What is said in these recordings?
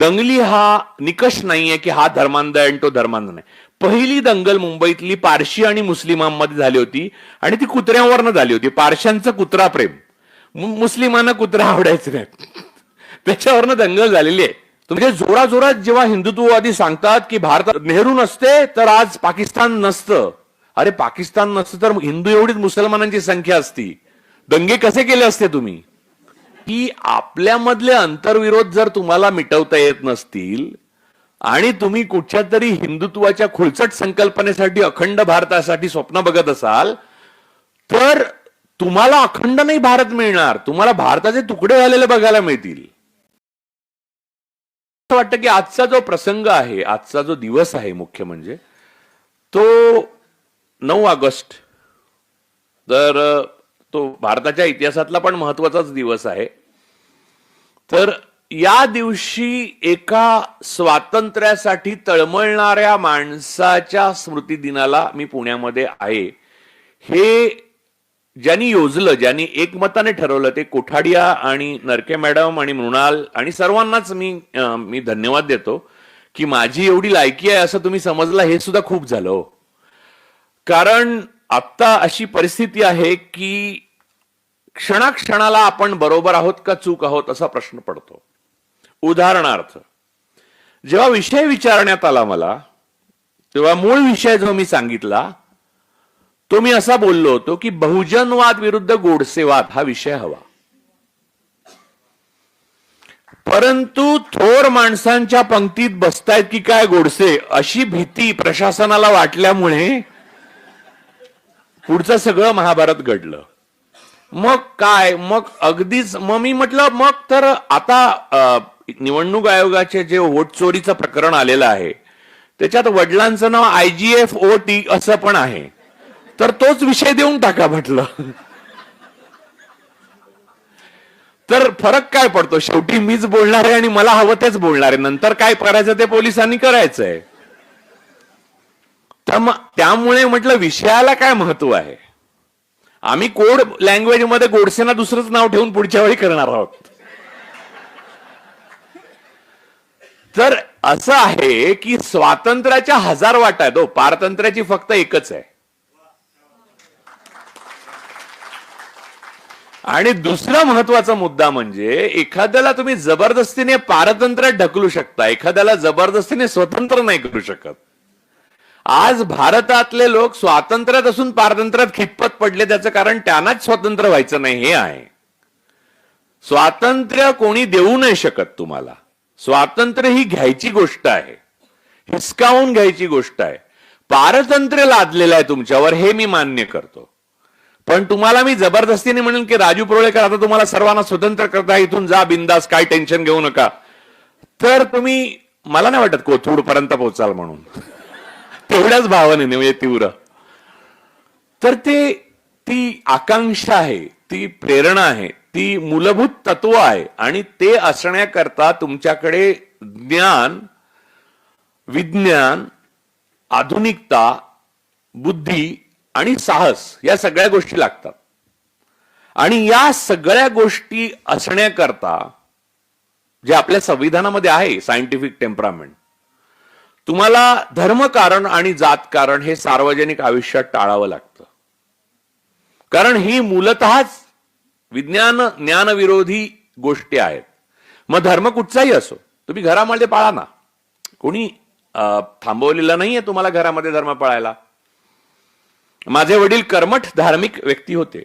दंगली हा निकष नाहीये की हा धर्मांध आहे आणि तो धर्मांध नाही. पहिली दंगल मुंबईतली पारशी आणि मुस्लिमांमध्ये झाली होती आणि ती कुत्र्यावरनं झाली होती. पारशांचं कुत्रा प्रेम, मुस्लिमांना कुत्रा आवडायचं नाही, त्याच्यावरनं दंगल झालेली आहे. म्हणजे जोराजोरात जेव्हा हिंदुत्ववादी सांगतात की भारत नेहरू नसते तर आज पाकिस्तान नसतं, अरे पाकिस्तान नसतं तर हिंदू एवढीच मुसलमानांची संख्या असती, दंगे कसे केले असते तुम्ही? की आपल्यामधले अंतर्विरोध जर तुम्हाला मिटवता येत नसतील आणि तुम्ही कुठच्या तरी हिंदुत्वाच्या खुलचट संकल्पनेसाठी अखंड भारतासाठी स्वप्न बघत असाल तर तुम्हाला अखंड नाही भारत मिळणार, तुम्हाला भारताचे तुकडे झालेले बघायला मिळतील. असं वाटतं की आजचा जो प्रसंग आहे, आजचा जो दिवस आहे, मुख्य म्हणजे तो 9 ऑगस्ट, तर तो भारताच्या इतिहासातला पण महत्वाचाच दिवस आहे. तर या दिवशी एका स्वातंत्र्यासाठी तळमळणाऱ्या माणसाच्या स्मृती दिनाला मी पुण्यामध्ये आहे. हे ज्यांनी योजलं, ज्यांनी एकमताने ठरवलं ते कोठाडिया आणि नरके मॅडम आणि मृणाल आणि सर्वांनाच मी धन्यवाद देतो की माझी एवढी लायकी आहे असं तुम्ही समजला, हे सुद्धा खूप झालं हो. कारण आता अशी परिस्थिती आहे की क्षणाक्षणाला आपण बरोबर आहोत का चूक आहोत असा प्रश्न पडतो. उदाहरणार्थ, जेव्हा विषय विचारण्यात आला मला, तेव्हा मूळ विषय जो मी सांगितला तो मी असा बोललो होतो की बहुजनवाद विरुद्ध गोडसेवाद हा विषय हवा. परंतु थोर माणसांच्या पंक्तीत बसतायत की काय गोडसे अशी भीती प्रशासनाला वाटल्यामुळे पुढचं सगळं महाभारत घडलं. मग काय, मग अगदीच मग मी म्हटलं मग तर आता निवडणूक आयोगाचे जे वोट चोरीचं प्रकरण आलेलं आहे त्याच्यात वडिलांचं नाव IGFOT असं पण आहे, तर तोच विषय देऊन टाका म्हटलं. तर फरक काय पडतो, शेवटी मीच बोलणार आहे आणि मला हवं तेच बोलणार आहे, नंतर काय करायचं ते पोलिसांनी करायचंय. त्यामुळे म्हटलं विषयाला काय महत्व आहे, आम्ही कोड लँग्वेज मध्ये गोडसेना दुसरंच नाव ठेवून पुढच्या वेळी करणार आहोत. तर असं आहे की स्वातंत्र्याच्या 1000 वाटा आहेत, पारतंत्र्याची फक्त एकच आहे. आणि दुसरा महत्वाचा मुद्दा म्हणजे एखाद्याला तुम्ही जबरदस्तीने पारतंत्र्यात ढकलू शकता, एखाद्याला जबरदस्तीने स्वतंत्र नाही करू शकत. आज भारतातले लोक स्वातंत्र्यात असून पारतंत्र्यात खितपत पडले, त्याचं कारण त्यांनाच स्वतंत्र व्हायचं नाही हे आहे. स्वातंत्र्य कोणी देऊ नाही शकत तुम्हाला. स्वातंत्र्य ही घ्यायची गोष्ट आहे, हिसकावून घ्यायची गोष्ट आहे. पारतंत्र्य लादलेलं आहे तुमच्यावर हे मी मान्य करतो, पण तुम्हाला मी जबरदस्तीने म्हणेन की राजू परोळेकर आता तुम्हाला सर्वांना स्वतंत्र करता, इथून जा बिंदास, काय टेन्शन घेऊ नका, तर तुम्ही मला नाही वाटत कोथरूड पर्यंत पोहोचाल म्हणून तेवढ्याच भावनेने म्हणजे तीव्र. तर ती आकांक्षा आहे, ती प्रेरणा आहे, ती मूलभूत तत्व आहे आणि ते असण्याकरता तुमच्याकडे ज्ञान, विज्ञान, आधुनिकता, बुद्धी आणि साहस या सगळ्या गोष्टी लागतात. आणि या सगळ्या गोष्टी असण्याकरता जे आपल्या संविधानामध्ये आहे सायंटिफिक टेम्परामेंट, तुम्हाला धर्मकारण आणि जातकारण हे सार्वजनिक आयुष्यात टाळावं लागतं. कारण ही मूलतःच विज्ञान ज्ञानविरोधी गोष्टी आहेत. मग धर्म कुठचाही असो, तुम्ही घरामध्ये पाळा ना, कोणी थांबवलेलं नाहीये तुम्हाला घरामध्ये धर्म पाळायला. माझे वडील कर्मठ धार्मिक व्यक्ती होते,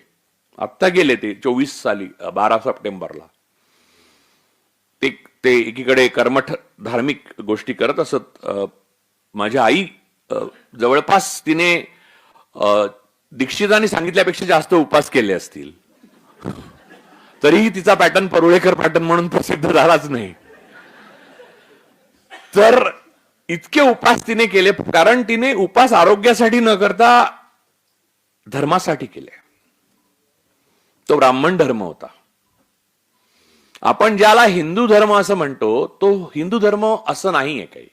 आत्ता गेले ते 24 साली 12 सप्टेंबरला. ते एकीकडे कर्मठ धार्मिक गोष्टी करत असत. माझी आई जवळपास तिने दीक्षितांनी सांगितल्यापेक्षा जास्त उपास केले असतील, तरीही तिचा पॅटर्न परुळेकर पॅटर्न म्हणून प्रसिद्ध झालाच नाही. तर इतके उपास तिने केले, कारण तिने उपास आरोग्यासाठी न करता धर्मासाठी केले. तो ब्राह्मण धर्म होता. आपण ज्याला हिंदू धर्म असं म्हणतो तो हिंदू धर्म असं नाहीये काही.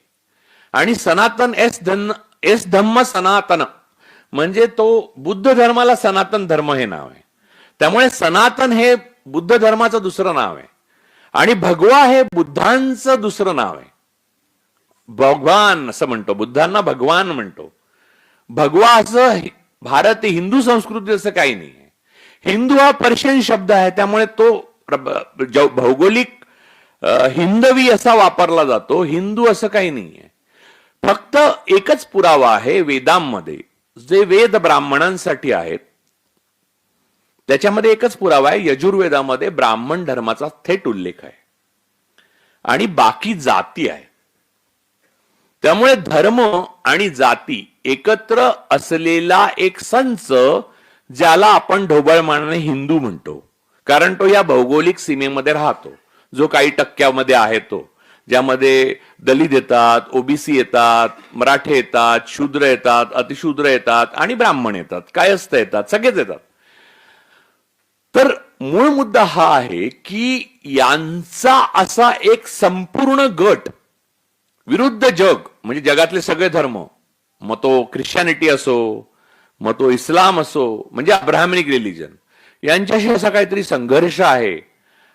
आणि सनातन एस धम्म सनातन म्हणजे तो बुद्ध धर्माला सनातन धर्म हे नाव आहे. त्यामुळे सनातन हे बुद्ध धर्माचं दुसरं नाव आहे. आणि भगवा हे बुद्धांचं दुसरं नाव आहे. भगवान असं म्हणतो, बुद्धांना भगवान म्हणतो. भगवा असं भारत हिंदू संस्कृती असं काही नाही आहे. हिंदू हा पर्शियन शब्द आहे, त्यामुळे तो भौगोलिक हिंदवी असा वापरला जातो. हिंदू असं काही नाही आहे. फक्त एकच पुरावा आहे वेदांमध्ये, जे वेद ब्राह्मणांसाठी आहेत त्याच्यामध्ये एकच पुरावा आहे. यजुर्वेदामध्ये ब्राह्मण धर्माचा थेट उल्लेख आहे आणि बाकी जाती आहे. त्यामुळे धर्म आणि जाती एकत्र असलेला एक संच, ज्याला आपण ढोबळमानाने हिंदू म्हणतो, कारण तो या भौगोलिक सीमेमध्ये राहतो, जो काही टक्क्यामध्ये आहे तो, ज्यामध्ये दलित येतात, ओबीसी येतात, मराठे येतात, शूद्र येतात, अतिशूद्र येतात आणि ब्राह्मण येतात, कायस्थ येतात, सगळेच येतात. तर मूळ मुद्दा हा आहे की यांचा असा एक संपूर्ण गट विरुद्ध जग, म्हणजे जगातले सगळे धर्म, मग तो ख्रिश्चॅनिटी असो, मग तो इस्लाम असो, म्हणजे अब्राह्मनिक रिलिजन, यांच्याशी असा काहीतरी संघर्ष आहे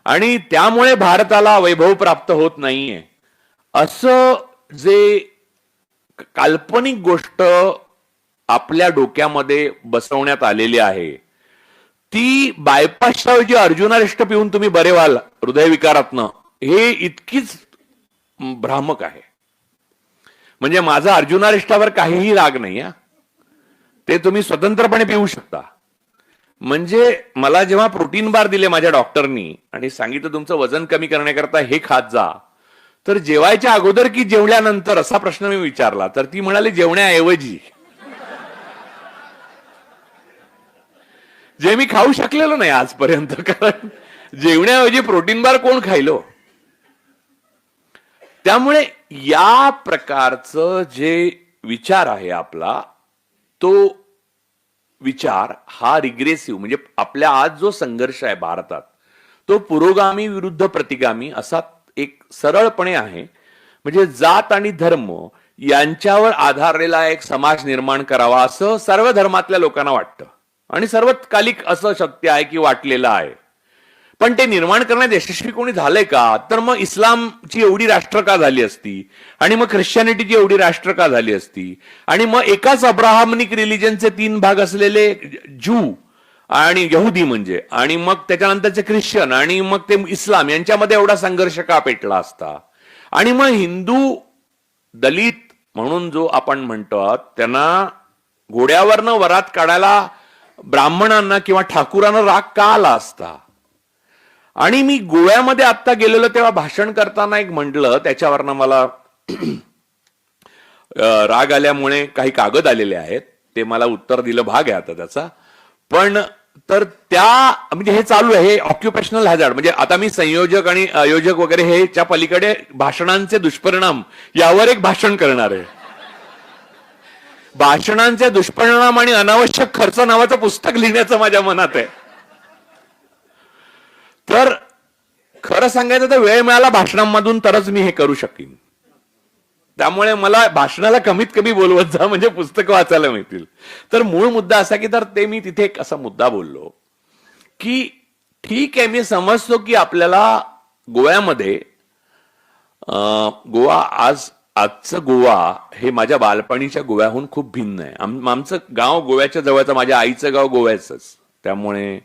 आणि त्यामुळे भारताला वैभव प्राप्त होत नाहीये, असं जे काल्पनिक गोष्ट आपल्या डोक्यामध्ये बसवण्यात आलेली आहे, ती बायपासच्या ऐवजी अर्जुनारिष्ट पिऊन तुम्ही बरे व्हाल हृदयविकारातनं, हे इतकीच भ्रामक आहे. म्हणजे माझा अर्जुनारिष्टावर काहीही राग नाही हा, ते तुम्ही स्वतंत्रपणे पिऊ शकता. म्हणजे मला जेव्हा प्रोटीन बार दिले माझ्या डॉक्टरनी आणि सांगितलं तुमचं वजन कमी करण्याकरता हे खात जा, तर जेवायच्या अगोदर की जेवल्यानंतर असा प्रश्न मी विचारला, तर ती म्हणाली जेवण्याऐवजी, जे मी खाऊ शकलेलो नाही आजपर्यंत, कारण जेवण्याऐवजी प्रोटीन बार कोण खायलो. त्यामुळे या प्रकारचं जे विचार आहे आपला, तो विचार हा रिग्रेसिव्ह, म्हणजे आपल्या आज जो संघर्ष आहे भारतात, तो पुरोगामी विरुद्ध प्रतिगामी असा एक सरळपणे आहे. म्हणजे जात आणि धर्म यांच्यावर आधारलेला एक समाज निर्माण करावा असं सर्व धर्मातल्या लोकांना वाटतं आणि सर्वकालिक असं सत्य आहे की वाटलेलं आहे. पण ते निर्माण करण्यात यशस्वी कोणी झालंय का? तर मग इस्लामची एवढी राष्ट्र का झाली असती, आणि मग ख्रिश्चॅनिटीची एवढी राष्ट्र का झाली असती, आणि मग एकाच अब्राह्मनिक रिलिजनचे 3 भाग असलेले ज्यू आणि यहुदी म्हणजे, आणि मग त्याच्यानंतरचे ख्रिश्चन आणि मग ते इस्लाम, यांच्यामध्ये एवढा संघर्ष का पेटला असता. आणि मग हिंदू दलित म्हणून जो आपण म्हणतो त्यांना घोड्यावरनं वरात काढायला ब्राह्मणांना किंवा ठाकूरांना राग का आला असता. आणि मी गोव्यामध्ये आत्ता गेलेलो तेव्हा भाषण करताना एक म्हटलं, त्याच्यावरनं मला राग आल्यामुळे काही कागद आलेले आहेत, ते मला उत्तर दिलं भाग आहे आता त्याचा. पण तर त्या म्हणजे हे चालू आहे, हे ऑक्युपेशनल हॅझार्ड, म्हणजे आता मी संयोजक आणि आयोजक वगैरे हे च्या पलीकडे भाषणांचे दुष्परिणाम यावर एक भाषण करणार आहे. भाषणांचे दुष्परिणाम आणि अनावश्यक खर्च नावाचं पुस्तक लिहिण्याचं माझ्या मनात आहे. तर खरं सांगायचं तर वेळ मिळाला भाषणांमधून तरच मी हे करू शकीन. त्यामुळे मला भाषणाला कमीत कमी बोलवत जा, म्हणजे पुस्तकं वाचायला मिळतील. तर मूळ मुद्दा असा की तर ते मी तिथे एक असा मुद्दा बोललो की ठीक आहे, मी समजतो की आपल्याला गोव्यामध्ये गोवा आजचं गोवा हे माझ्या बालपणीच्या गोव्याहून खूप भिन्न आहे. आमचं गाव गोव्याच्या जवळचं, माझ्या आईचं गाव गोव्याचंच, त्यामुळे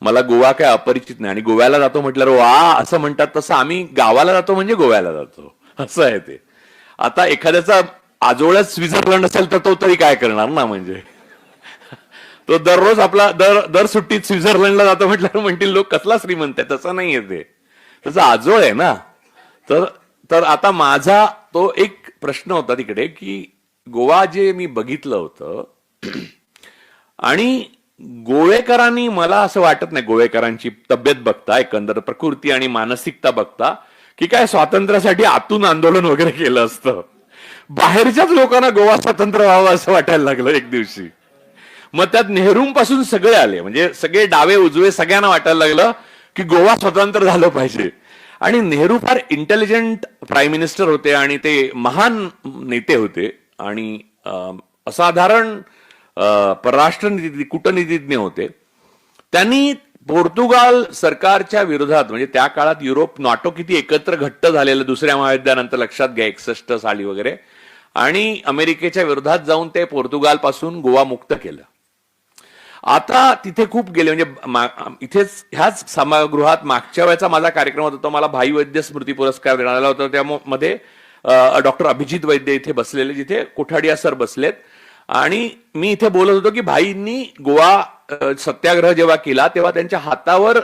मला गोवा काय अपरिचित नाही. आणि गोव्याला जातो म्हटल्यावर वा असं म्हणतात, तसं आम्ही गावाला जातो म्हणजे गोव्याला जातो, असं आहे ते. आता एखाद्याचा आजोळच स्वित्झर्लंड असेल तर तो तरी काय करणार ना, म्हणजे तो दररोज आपला दर सुट्टीत स्वित्झर्लंडला जातो म्हटल्यावर म्हणतील लोक कसला श्रीमंत आहे. तसं नाहीये ते, त्याचा आजोळ आहे ना. तर आता माझा तो एक प्रश्न होता तिकडे की गोवा जे मी बघितलं होतं, आणि गोवेकरांनी, मला असं वाटत नाही गोवेकरांची तब्येत बघता, एकंदर प्रकृती आणि मानसिकता बघता, की काय स्वातंत्र्यासाठी आतून आंदोलन वगैरे केलं असतं. बाहेरच्याच लोकांना गोवा स्वतंत्र व्हावं असं वाटायला लागलं एक दिवशी. मग त्यात नेहरूंपासून सगळे आले, म्हणजे सगळे डावे उजवे सगळ्यांना वाटायला लागलं की गोवा स्वतंत्र झालं पाहिजे. आणि नेहरू फार इंटेलिजंट प्राईम मिनिस्टर होते आणि ते महान नेते होते आणि असाधारण परराष्ट्र कूटनीतिज्ञ होते. त्यांनी पोर्तुगाल सरकारच्या विरोधात, म्हणजे त्या काळात युरोप नाटो किती एकत्र घट्ट झालेलं दुसऱ्या महायुद्धानंतर, लक्षात घ्या 61 साली वगैरे, आणि अमेरिकेच्या विरोधात जाऊन ते पोर्तुगाल पासून गोवा मुक्त केलं. आता तिथे खूप गेले, म्हणजे इथेच ह्याच सभागृहात मागच्या वेळेचा माझा कार्यक्रम होता, तो मला भाई वैद्य स्मृती पुरस्कार देण्यात आला होता. त्यामध्ये डॉक्टर अभिजित वैद्य इथे बसलेले, जिथे कोठाडिया सर बसलेत, आणि मी इथे बोलत होतो की भाईंनी गोवा सत्याग्रह जेव्हा केला तेव्हा त्यांच्या हातावर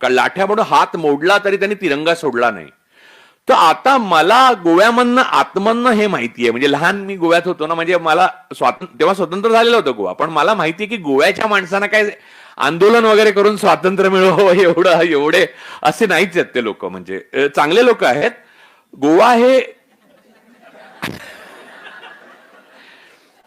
लाठ्या म्हणून हात मोडला तरी त्यांनी तिरंगा सोडला नाही. तर आता मला गोव्यामधनं आत्मनं हे माहिती आहे, म्हणजे लहान मी गोव्यात होतो ना, म्हणजे मला तेव्हा स्वतंत्र झालेलं होतं गोवा, पण मला माहिती आहे की गोव्याच्या माणसांना काय आंदोलन वगैरे करून स्वातंत्र्य मिळव एवढे असे नाहीच आहेत ते लोक, म्हणजे चांगले लोक आहेत.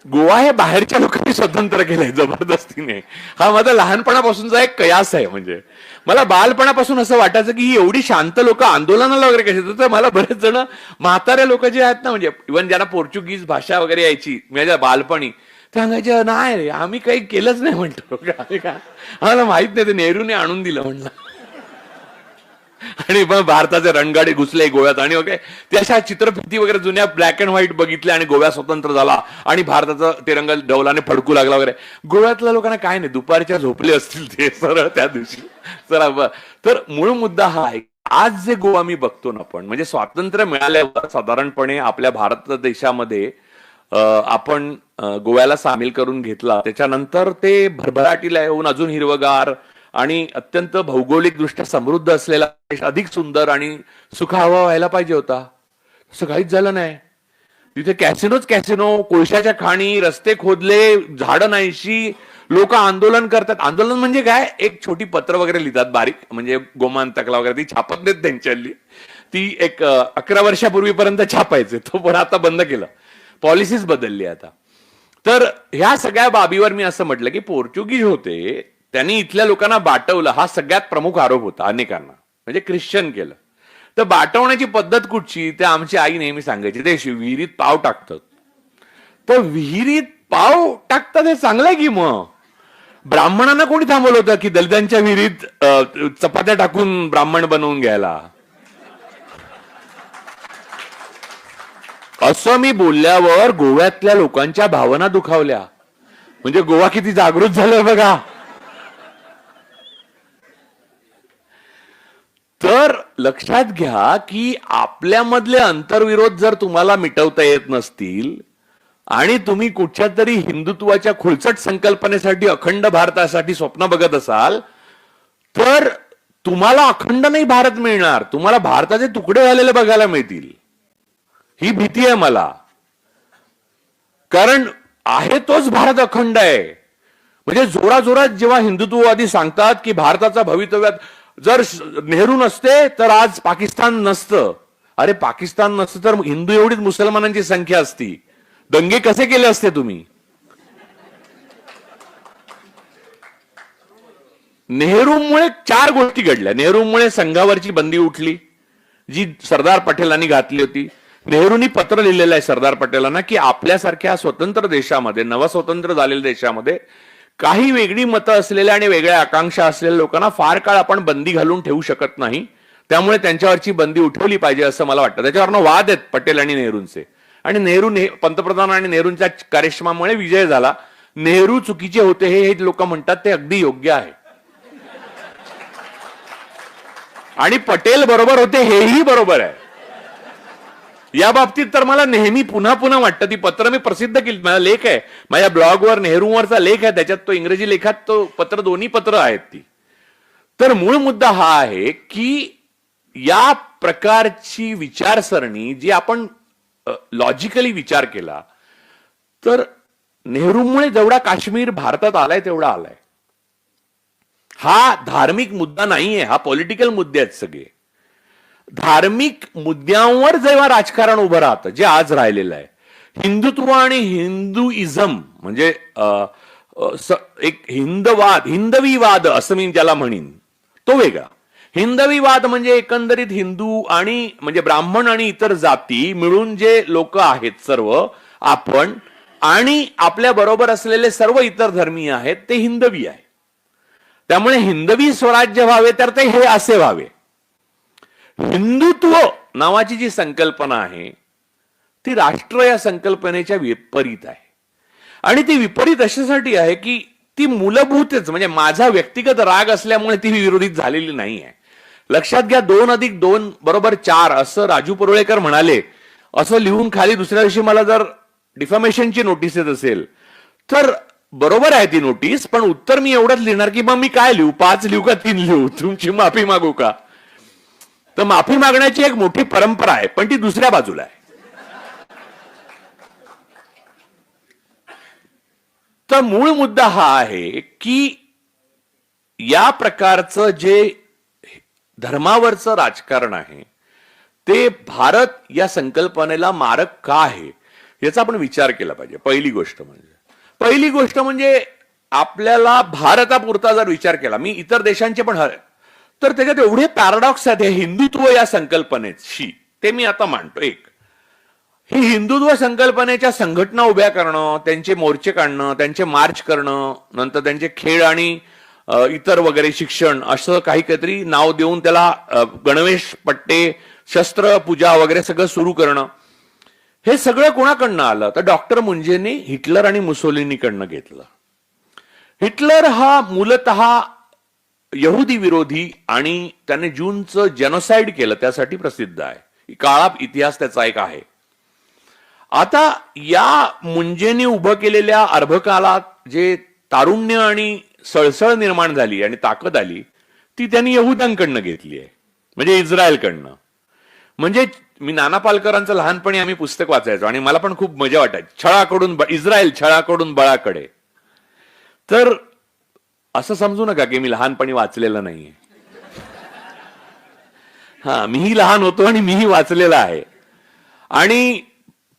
गोवा हे बाहेरच्या लोकांनी स्वतंत्र केलंय जबरदस्तीने. हा माझा लहानपणापासूनचा एक कयास आहे. म्हणजे मला बालपणापासून असं वाटायचं की ही एवढी शांत लोक आंदोलनाला वगैरे कशी येतात. तर मला बरेच जण म्हातारे लोक जे आहेत ना, म्हणजे इव्हन ज्यांना पोर्चुगीज भाषा वगैरे यायची माझ्या बालपणी, ते सांगायचे नाही रे आम्ही काही केलंच नाही, म्हणतो आम्हाला माहित नाही, ते नेहरूने आणून दिलं म्हणलं. आणि मग भारताचे रणगाडे घुसले गोव्यात, आणि वगैरे ते अशा चित्रफिती वगैरे जुन्या ब्लॅक अँड व्हाईट बघितल्या, आणि गोवा स्वतंत्र झाला आणि भारताचा तिरंगा डौलाने फडकू लागला वगैरे. गोव्यातल्या लोकांना काय नाही, दुपारच्या झोपले असतील ते सरळ त्या दिवशी. तर मूळ मुद्दा हा आहे, आज जे गोवा मी बघतो ना आपण, म्हणजे स्वातंत्र्य मिळाल्यावर साधारणपणे आपल्या भारत देशामध्ये आपण गोव्याला सामील करून घेतला, त्याच्यानंतर ते भरभराटीला येऊन अजून हिरवगार आणि अत्यंत भौगोलिक दृष्ट्या समृद्ध असलेला देश अधिक सुंदर आणि सुखावा व्हायला पाहिजे होता. तसं काहीच झालं नाही. तिथे कॅसिनो, कोळशाच्या खाणी, रस्ते खोदले, झाडं नाहीशी, लोक आंदोलन करतात. आंदोलन म्हणजे काय, एक छोटी पत्र वगैरे लिहितात बारीक, म्हणजे गोमांतकला वगैरे, ती छापत देत त्यांच्याली. ती एक 11 वर्षापूर्वीपर्यंत छापायचे, तो पण आता बंद केलं, पॉलिसीच बदलली आता. तर ह्या सगळ्या बाबीवर मी असं म्हटलं की पोर्चुगीज होते, त्यांनी इथल्या लोकांना बाटवलं, हा सगळ्यात प्रमुख आरोप होता अनेकांना, म्हणजे ख्रिश्चन केलं. तर बाटवण्याची पद्धत कुठची, ते आमची आई नेहमी सांगायची, ते विहिरीत पाव टाकतात. तर विहिरीत पाव टाकतात हे चांगलंय की, मग ब्राह्मणांना कोणी थांबवलं होतं की दलितांच्या विहिरीत चपात्या टाकून ब्राह्मण बनवून घ्यायला? असं मी बोलल्यावर गोव्यातल्या लोकांच्या भावना दुखावल्या. म्हणजे गोवा किती जागृत झालं बघा. तर लक्षात घ्या की आपल्यामधले अंतर्विरोध जर तुम्हाला मिटवता येत नसतील आणि तुम्ही कुठच्या तरी हिंदुत्वाच्या खुळचट संकल्पनेसाठी अखंड भारतासाठी स्वप्न बघत असाल, तर तुम्हाला अखंड नाही भारत मिळणार, तुम्हाला भारताचे तुकडे झालेले बघायला मिळतील. ही भीती आहे मला, कारण आहे तोच भारत अखंड आहे. म्हणजे जोराजोरात जेव्हा हिंदुत्ववादी सांगतात की भारताचा भवितव्यात जर नेहरू नसते तर आज पाकिस्तान नसतं. अरे पाकिस्तान नसतं तर हिंदू एवढीच मुसलमानांची संख्या असती, दंगे कसे केले असते तुम्ही? नेहरूमुळे 4 गोष्टी घडल्या. नेहरूमुळे संघावरची बंदी उठली, जी सरदार पटेलांनी घातली होती. नेहरूंनी पत्र लिहिलेलं आहे सरदार पटेलांना की आपल्यासारख्या स्वतंत्र देशामध्ये, नवस्वतंत्र झालेल्या देशामध्ये काही वेगळी मतं असलेल्या आणि वेगळ्या आकांक्षा असलेल्या लोकांना फार काळ आपण बंदी घालून ठेवू शकत नाही, त्यामुळे त्यांच्यावरची बंदी उठवली पाहिजे असं मला वाटतं. त्याच्यावरनं वाद आहेत पटेल आणि नेहरूंचे, आणि नेहरू पंतप्रधान आणि नेहरूंच्या कार्यक्रमामुळे विजय झाला. नेहरू चुकीचे होते हे लोक म्हणतात, ते अगदी योग्य आहे. आणि पटेल बरोबर होते हेही बरोबर आहे. या बाबतीत तर मला नेहमी पुन्हा पुन्हा वाटतं, ती पत्र मी प्रसिद्ध केली, माझा लेख आहे माझ्या ब्लॉगवर, नेहरूवरचा लेख आहे, त्याच्यात तो इंग्रजी लेखात तो पत्र, दोन्ही पत्र आहेत ती. तर मूळ मुद्दा हा आहे की या प्रकारची विचारसरणी जी आपण लॉजिकली विचार केला, तर नेहरूमुळे जेवढा काश्मीर भारतात आलाय तेवढा आलाय. हा धार्मिक मुद्दा नाहीये, हा पॉलिटिकल मुद्दे आहेत सगळे. धार्मिक मुद्द्यांवर जेव्हा राजकारण उभं राहतं, जे आज राहिलेलं आहे, हिंदुत्व आणि हिंदुइझम म्हणजे एक हिंदवीवाद असं मी ज्याला म्हणीन, तो वेगळा. हिंदवीवाद म्हणजे एकंदरीत हिंदू आणि म्हणजे ब्राह्मण आणि इतर जाती मिळून जे लोक आहेत सर्व आपण, आणि आपल्या बरोबर असलेले सर्व इतर धर्मीय आहेत, ते हिंदवी आहे. त्यामुळे हिंदवी स्वराज्य व्हावे तर ते हे असे व्हावे. हिंदुत्व नावाची जी संकल्पना आहे ती राष्ट्र या संकल्पनेच्या विपरीत आहे. आणि ती विपरीत अशासाठी आहे की ती मूलभूतच म्हणजे माझा व्यक्तिगत राग असल्यामुळे ती विरोधित झालेली नाही आहे. लक्षात घ्या, 2+2 = 4 असं राजू परुळेकर म्हणाले असं लिहून खाली दुसऱ्या दिवशी मला जर डिफॉर्मेशनची नोटीस येत असेल तर बरोबर आहे ती नोटीस, पण उत्तर मी एवढंच लिहिणार की मग मी काय लिहू, 5 लिहू का 3 लिहू, तुमची माफी मागू का. तर माफी मागण्याची एक मोठी परंपरा आहे, पण ती दुसऱ्या बाजूला आहे. तर मूळ मुद्दा हा आहे की या प्रकारचं जे धर्मावरचं राजकारण आहे ते भारत या संकल्पनेला मारक का आहे याचा आपण विचार केला पाहिजे. पहिली गोष्ट म्हणजे आपल्याला भारतापुरता जर विचार केला, मी इतर देशांचे पण तर त्याच्यात एवढे पॅराडॉक्स आहेत हिंदुत्व या संकल्पनेशी, ते मी आता मांडतो. एक, ही हिंदुत्व संकल्पनेच्या संघटना उभ्या करणं, त्यांचे मोर्चे काढणं, त्यांचे मार्च करणं, नंतर त्यांचे खेळ आणि इतर वगैरे शिक्षण असं काहीतरी नाव देऊन त्याला गणवेश पट्टे, शस्त्र पूजा वगैरे सगळं सुरू करणं, हे सगळं कोणाकडनं आलं तर डॉक्टर मुंजेंनी हिटलर आणि मुसोलिनीकडनं घेतलं. हिटलर हा मूलतः यहुदी विरोधी आणि त्याने ज्यूंचं जेनोसाइड केलं त्यासाठी प्रसिद्ध आहे. काळा इतिहास त्याचा एक आहे. आता या मुंजेंनी उभं केलेल्या अर्भकालात जे तारुण्य आणि सळसळ निर्माण झाली आणि ताकद आली ती त्यांनी यहुदांकडनं घेतली आहे, म्हणजे इस्रायलकडनं. म्हणजे मी नाना पालकरांचं लहानपणी आम्ही पुस्तक वाचायचो आणि मला पण खूप मजा वाटायची, छळाकडून इस्रायल छळाकडून बळाकडे. तर असं समजू नका की मी लहानपणी वाचलेलं नाहीये. हा, मीही लहान होतो आणि मीही वाचलेलं आहे. आणि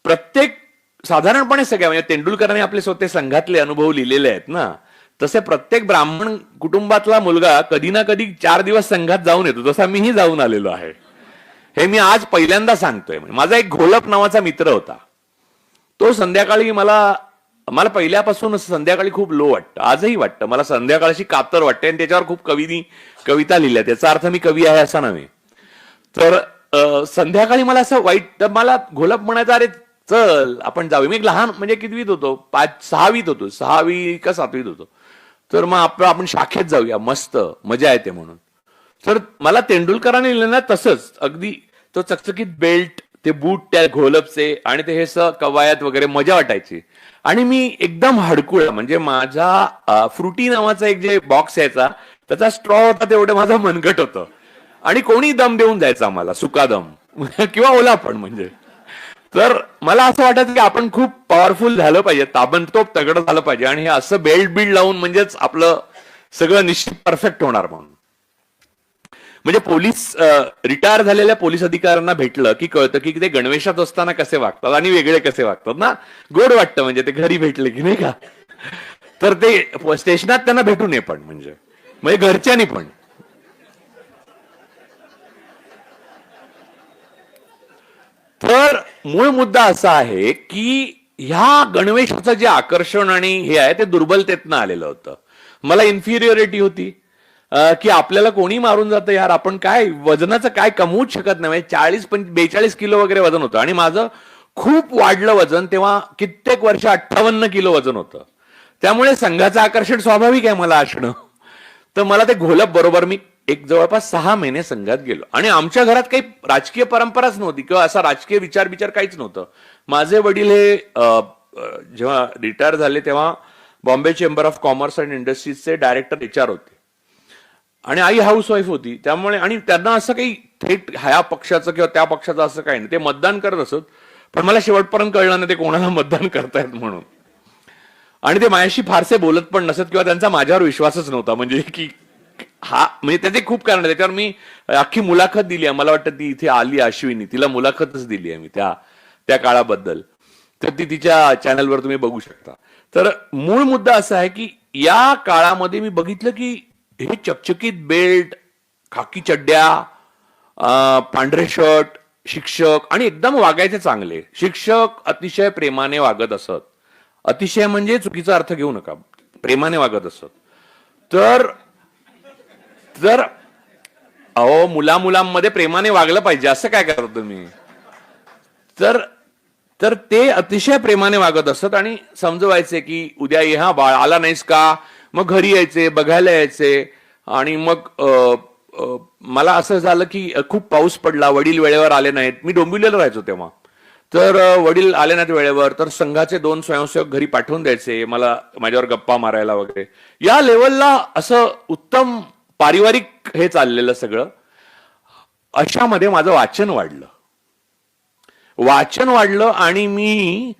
प्रत्येक साधारणपणे सगळ्या म्हणजे तेंडुलकरांनी आपले स्वतः संघातले अनुभव लिहिलेले आहेत ना, तसे प्रत्येक ब्राह्मण कुटुंबातला मुलगा कधी ना कधी 4 दिवस संघात जाऊन येतो, तसा मीही जाऊन आलेलो आहे. हे मी आज पहिल्यांदा सांगतोय. माझा एक घोलप नावाचा मित्र होता, तो संध्याकाळी मला पहिल्यापासून संध्याकाळी खूप लो वाटतं, आजही वाटतं मला संध्याकाळची कातर वाटते, आणि त्याच्यावर खूप कविता लिहिल्या. त्याचा अर्थ मी कवी आहे असा नव्हे. तर संध्याकाळी मला असं वाईट, तर मला घोलप म्हणायचा, अरे चल आपण जाऊ. मी एक लहान म्हणजे कितवीत होतो, 6वीत होतो, 6वी का 7वीत होतो. तर मग आपण शाखेत जाऊया, मस्त मजा येते म्हणून. तर मला तेंडुलकरांनी लिहिलं ना तसंच अगदी, तो चकचकीत बेल्ट, ते बूट त्या घोलपचे आणि ते हे कवायत वगैरे, मजा वाटायची. आणि मी एकदम हडकुळा, म्हणजे माझा फ्रुटी नावाचा एक जे बॉक्स यायचा त्याचा स्ट्रॉ होता, तेवढं माझं मनगट होतं. आणि कोणी दम देऊन जायचा आम्हाला, सुका दम किंवा ओला पण. म्हणजे तर मला असं वाटायचं की आपण खूप पॉवरफुल झालं पाहिजे, ताबडतोब तगडं झालं पाहिजे, आणि हे असं बेल्ट बिल्ड लावून म्हणजेच आपलं सगळं निश्चित परफेक्ट होणार म्हणून. म्हणजे पोलीस रिटायर झालेल्या पोलीस अधिकाऱ्यांना भेटलं की कळतं की ते गणवेशात असताना कसे वागतात आणि वेगळे कसे वागतात ना, गोड वाटतं. म्हणजे ते घरी भेटले की नाही का, तर ते स्टेशनात त्यांना भेटू नये पण, म्हणजे घरच्यांनी पण. तर मूळ मुद्दा असा आहे की ह्या गणवेशाचं जे आकर्षण आणि हे आहे ते दुर्बलतेतनं आलेलं होतं. मला इन्फिरियरिटी होती की आपल्याला कोणी मारून जातं यार, आपण काय वजनाचं काय कमवूच शकत नाही. 42 किलो वगैरे वजन होतं, आणि माझं खूप वाढलं वजन तेव्हा, कित्येक वर्ष 58 किलो वजन होतं. त्यामुळे संघाचं आकर्षण स्वाभाविक आहे मला असणं. तर मला ते घोलप बरोबर मी एक जवळपास 6 महिने संघात गेलो. आणि आमच्या घरात काही राजकीय परंपराच नव्हती किंवा असा राजकीय विचार काहीच नव्हतं. माझे वडील हे जेव्हा रिटायर झाले तेव्हा Bombay chamber of commerce and इंडस्ट्रीजचे डायरेक्टर HR होते, आणि आई हाऊसवाईफ होती. त्यामुळे, आणि त्यांना असं काही थेट ह्या पक्षाचं किंवा त्या पक्षाचं असं काही नाही, ते मतदान करत असत. पण मला शेवटपर्यंत कळलं नाही ते कोणाला मतदान करतायत म्हणून. आणि ते माझ्याशी फारसे बोलत पण नसत किंवा त्यांचा माझ्यावर विश्वासच नव्हता. म्हणजे की हा, म्हणजे त्याचे खूप कारण, त्याच्यावर मी अख्खी मुलाखत दिली आहे. मला वाटतं ती इथे आली अश्विनी, तिला मुलाखतच दिली आहे मी त्या काळाबद्दल. तर ती तिच्या चॅनलवर तुम्ही बघू शकता. तर मूळ मुद्दा असा आहे की या काळामध्ये मी बघितलं की हे चकचकीत बेल्ट, खाकी चड्ड्या, पांढरे शर्ट, शिक्षक, आणि एकदम वागायचे चांगले शिक्षक, अतिशय प्रेमाने वागत असत. अतिशय म्हणजे चुकीचा अर्थ घेऊ नका, प्रेमाने वागत असत. तर तर अहो, मुलांमध्ये प्रेमाने वागलं पाहिजे, असं काय करता तुम्ही? तर तर ते अतिशय प्रेमाने वागत असत आणि समजवायचे की उद्या ये हा बाळ, आला नाहीस का? मग घरी यायचे, बघायला यायचे. आणि मग मला असं झालं की खूप पाऊस पडला, वडील वेळेवर आले नाहीत. मी डोंबिवलीला राहायचो तेव्हा. तर वडील आले नाहीत वेळेवर, तर संघाचे 2 स्वयंसेवक घरी पाठवून द्यायचे मला, माझ्यावर गप्पा मारायला वगैरे. या लेवलला असं उत्तम पारिवारिक हे चाललेलं सगळं. अशामध्ये माझं वाचन वाढलं आणि मी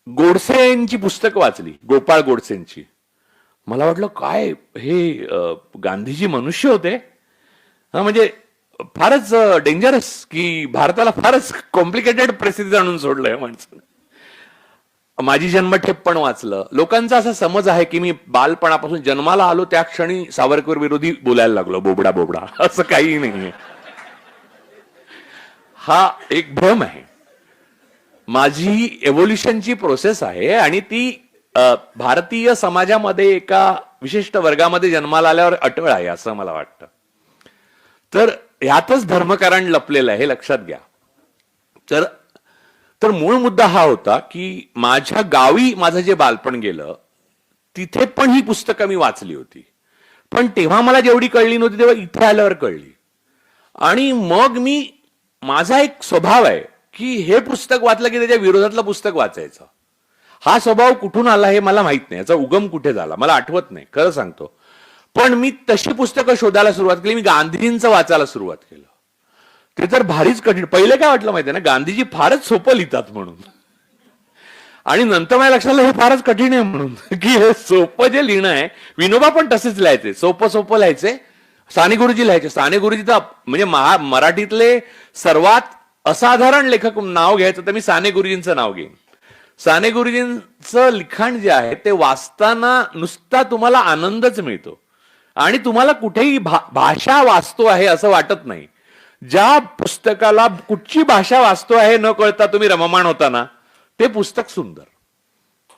गोडसेंची पुस्तकं वाचली, गोपाळ गोडसेंची. मला वाटलं काय हे गांधीजी मनुष्य होते. म्हणजे फारच डेंजरस, की भारताला फारच कॉम्प्लिकेटेड परिस्थितीत आणून सोडलंय माणसानं. माझी जन्मठेप पण वाचलं. लोकांचा असा समज आहे की मी बालपणापासून जन्माला आलो त्या क्षणी सावरकर विरोधी बोलायला लागलो, बोबडा बोबडा. असं काही नाहीये. हा एक भ्रम आहे. माझी एव्होल्युशनची प्रोसेस आहे आणि ती भारतीय समाजामध्ये एका विशिष्ट वर्गामध्ये जन्माला आल्यावर अटळ आहे असं मला वाटतं. तर ह्यातच धर्मकारण लपलेलं आहे, हे लक्षात घ्या. तर मूळ मुद्दा हा होता की माझ्या गावी माझं जे बालपण गेलं तिथे पण ही पुस्तकं मी वाचली होती, पण तेव्हा मला जेवढी कळली नव्हती तेव्हा इथे आल्यावर कळली. आणि मग माझा एक स्वभाव आहे की हे पुस्तक वाचलं की त्याच्या विरोधातलं पुस्तक वाचायचं. हा स्वभाव कुठून आला हे मला माहित नाही, याचा उगम कुठे झाला मला आठवत नाही, खरं सांगतो. पण मी तशी पुस्तकं शोधायला सुरुवात केली. मी गांधीजींचं वाचायला सुरुवात केलं. ते तर भारीच कठीण. पहिले काय वाटलं माहितीये ना, गांधीजी फारच सोपं लिहितात म्हणून. आणि नंतर माझ्या लक्षात आलं हे फारच कठीण आहे म्हणून, की हे सोपं जे लिहिणं आहे. विनोबा पण तसेच लिहायचे, सोपं सोपं लिहायचे. साने गुरुजी लिहायचे. साने गुरुजी तर म्हणजे मराठीतले सर्वात असाधारण लेखक नाव घ्यायचं तर मी साने गुरुजींचं नाव घेईन. साने गुरुजींचं लिखाण जे आहे ते वाचताना नुसता तुम्हाला आनंदच मिळतो आणि तुम्हाला कुठेही भाषा वाचतो आहे असं वाटत नाही. ज्या पुस्तकाला कुठची भाषा वाचतो आहे न कळता तुम्ही रममाण होता ना, ते पुस्तक सुंदर.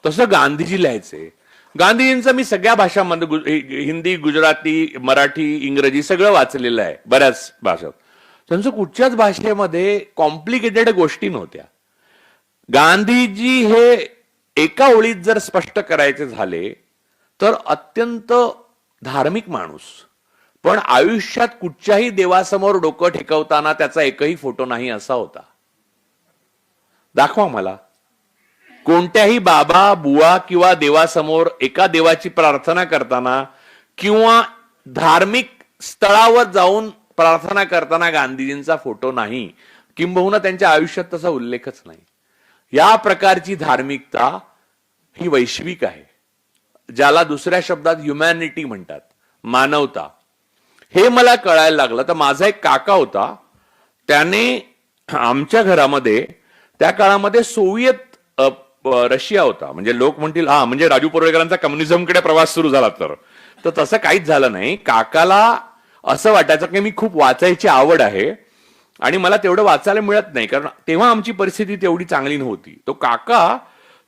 तसं गांधीजी लिहायचे. गांधीजींचं मी सगळ्या भाषांमध्ये हिंदी, गुजराती, मराठी, इंग्रजी सगळं वाचलेलं आहे, बऱ्याच भाषात. त्यांचं कुठच्याच भाषेमध्ये कॉम्प्लिकेटेड गोष्टी नव्हत्या. गांधीजी हे एका ओळीत जर स्पष्ट करायचे झाले तर अत्यंत धार्मिक माणूस, पण आयुष्यात कुठच्याही देवासमोर डोकं ठेकवताना त्याचा एकही फोटो नाही असा होता. दाखवा मला कोणत्याही बाबा, बुवा किंवा देवासमोर एका देवाची प्रार्थना करताना किंवा धार्मिक स्थळावर जाऊन प्रार्थना करताना गांधीजींचा फोटो नाही, किंबहुना त्यांच्या आयुष्यात तसा उल्लेखच नाही. या प्रकारची धार्मिकता ही वैश्विक आहे, ज्याला दुसऱ्या शब्दात ह्युमॅनिटी म्हणतात, मानवता. हे मला कळायला लागलं. तर माझा एक काका होता, त्याने आमच्या घरामध्ये त्या काळामध्ये सोव्हिएत रशिया होता. म्हणजे लोक म्हणतील हा म्हणजे राजू परुळेकरांचा कम्युनिझमकडे प्रवास सुरू झाला, तर तसं काहीच झालं नाही. काकाला असं वाटायचं की मी खूप वाचायची आवड आहे आणि मला तेवढं वाचायला मिळत नाही, कारण तेव्हा आमची परिस्थिती तेवढी चांगली नव्हती. तो काका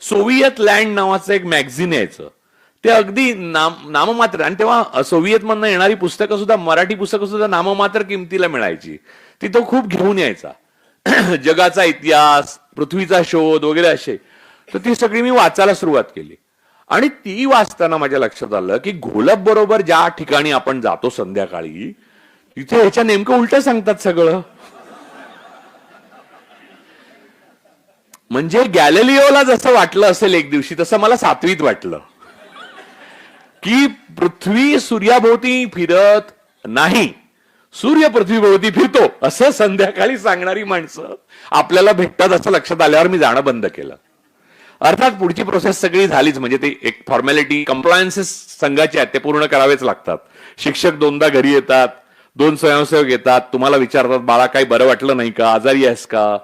सोव्हिएत लँड नावाचं एक मॅगझिन यायचं, ते अगदी नाममात्र. आणि तेव्हा सोव्हिएत मधनं येणारी पुस्तकं सुद्धा, मराठी पुस्तकं सुद्धा नाममात्र किमतीला मिळायची. ती तो खूप घेऊन यायचा. जगाचा इतिहास, पृथ्वीचा शोध वगैरे असे. तर ती सगळी मी वाचायला सुरुवात केली. आणि ती वाचताना माझ्या लक्षात आलं की घोलप बरोबर ज्या ठिकाणी आपण जातो संध्याकाळी, तिथे ह्याच्या नेमकं उलट सांगतात सगळं. म्हणजे गॅलिलिओला जसं वाटलं असेल एक दिवशी, तसं मला 7वीत वाटलं की पृथ्वी सूर्याभोवती फिरत नाही, सूर्य पृथ्वीभोवती फिरतो, असं संध्याकाळी सांगणारी माणसं आपल्याला भेटतात. असं लक्षात आल्यावर मी जाणं बंद केलं. अर्थात पुढची प्रोसेस सगळी झालीच. म्हणजे ते एक फॉर्मॅलिटी, कंप्लायन्सेस संघाचे आहेत, ते पूर्ण करावेच लागतात. शिक्षक 2दा घरी येतात, 2 स्वयंसेवक येतात, तुम्हाला विचारतात बाळा काही बरं वाटलं नाही का, आजारी आहेस का,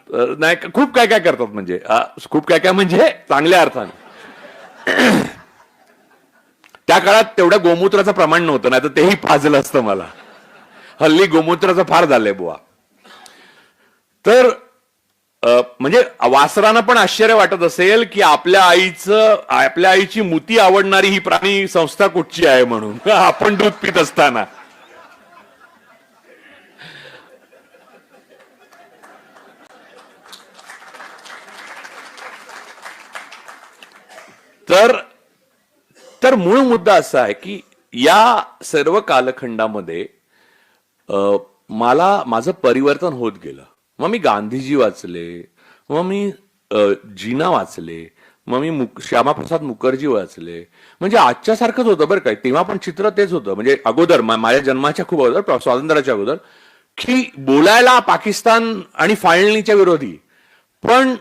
नाही, खूप काय काय करतात. म्हणजे खूप काय काय म्हणजे चांगल्या अर्थाने. त्या काळात तेवढं गोमूत्राचं प्रमाण नव्हतं, नाही तर तेही पाजलं असतं मला. हल्ली गोमूत्राचं फार झालंय बुवा. तर म्हणजे वासरांना पण आश्चर्य वाटत असेल की आपल्या आईची मुती आवडणारी ही प्राणी संस्था कुठची आहे म्हणून आपण दूध पित असताना. तर मूळ मुद्दा असा आहे की या सर्व कालखंडामध्ये मला माझं परिवर्तन होत गेलं. मग मी गांधीजी वाचले, मग मी जीना वाचले, मग मी श्यामाप्रसाद मुखर्जी वाचले. म्हणजे आजच्या सारखंच होतं बरं काय, तेव्हा पण चित्र तेच होतं. म्हणजे अगोदर माझ्या जन्माच्या खूप अगोदर, स्वातंत्र्याच्या अगोदर, की बोलायला पाकिस्तान आणि फाळणीच्या विरोधी. पण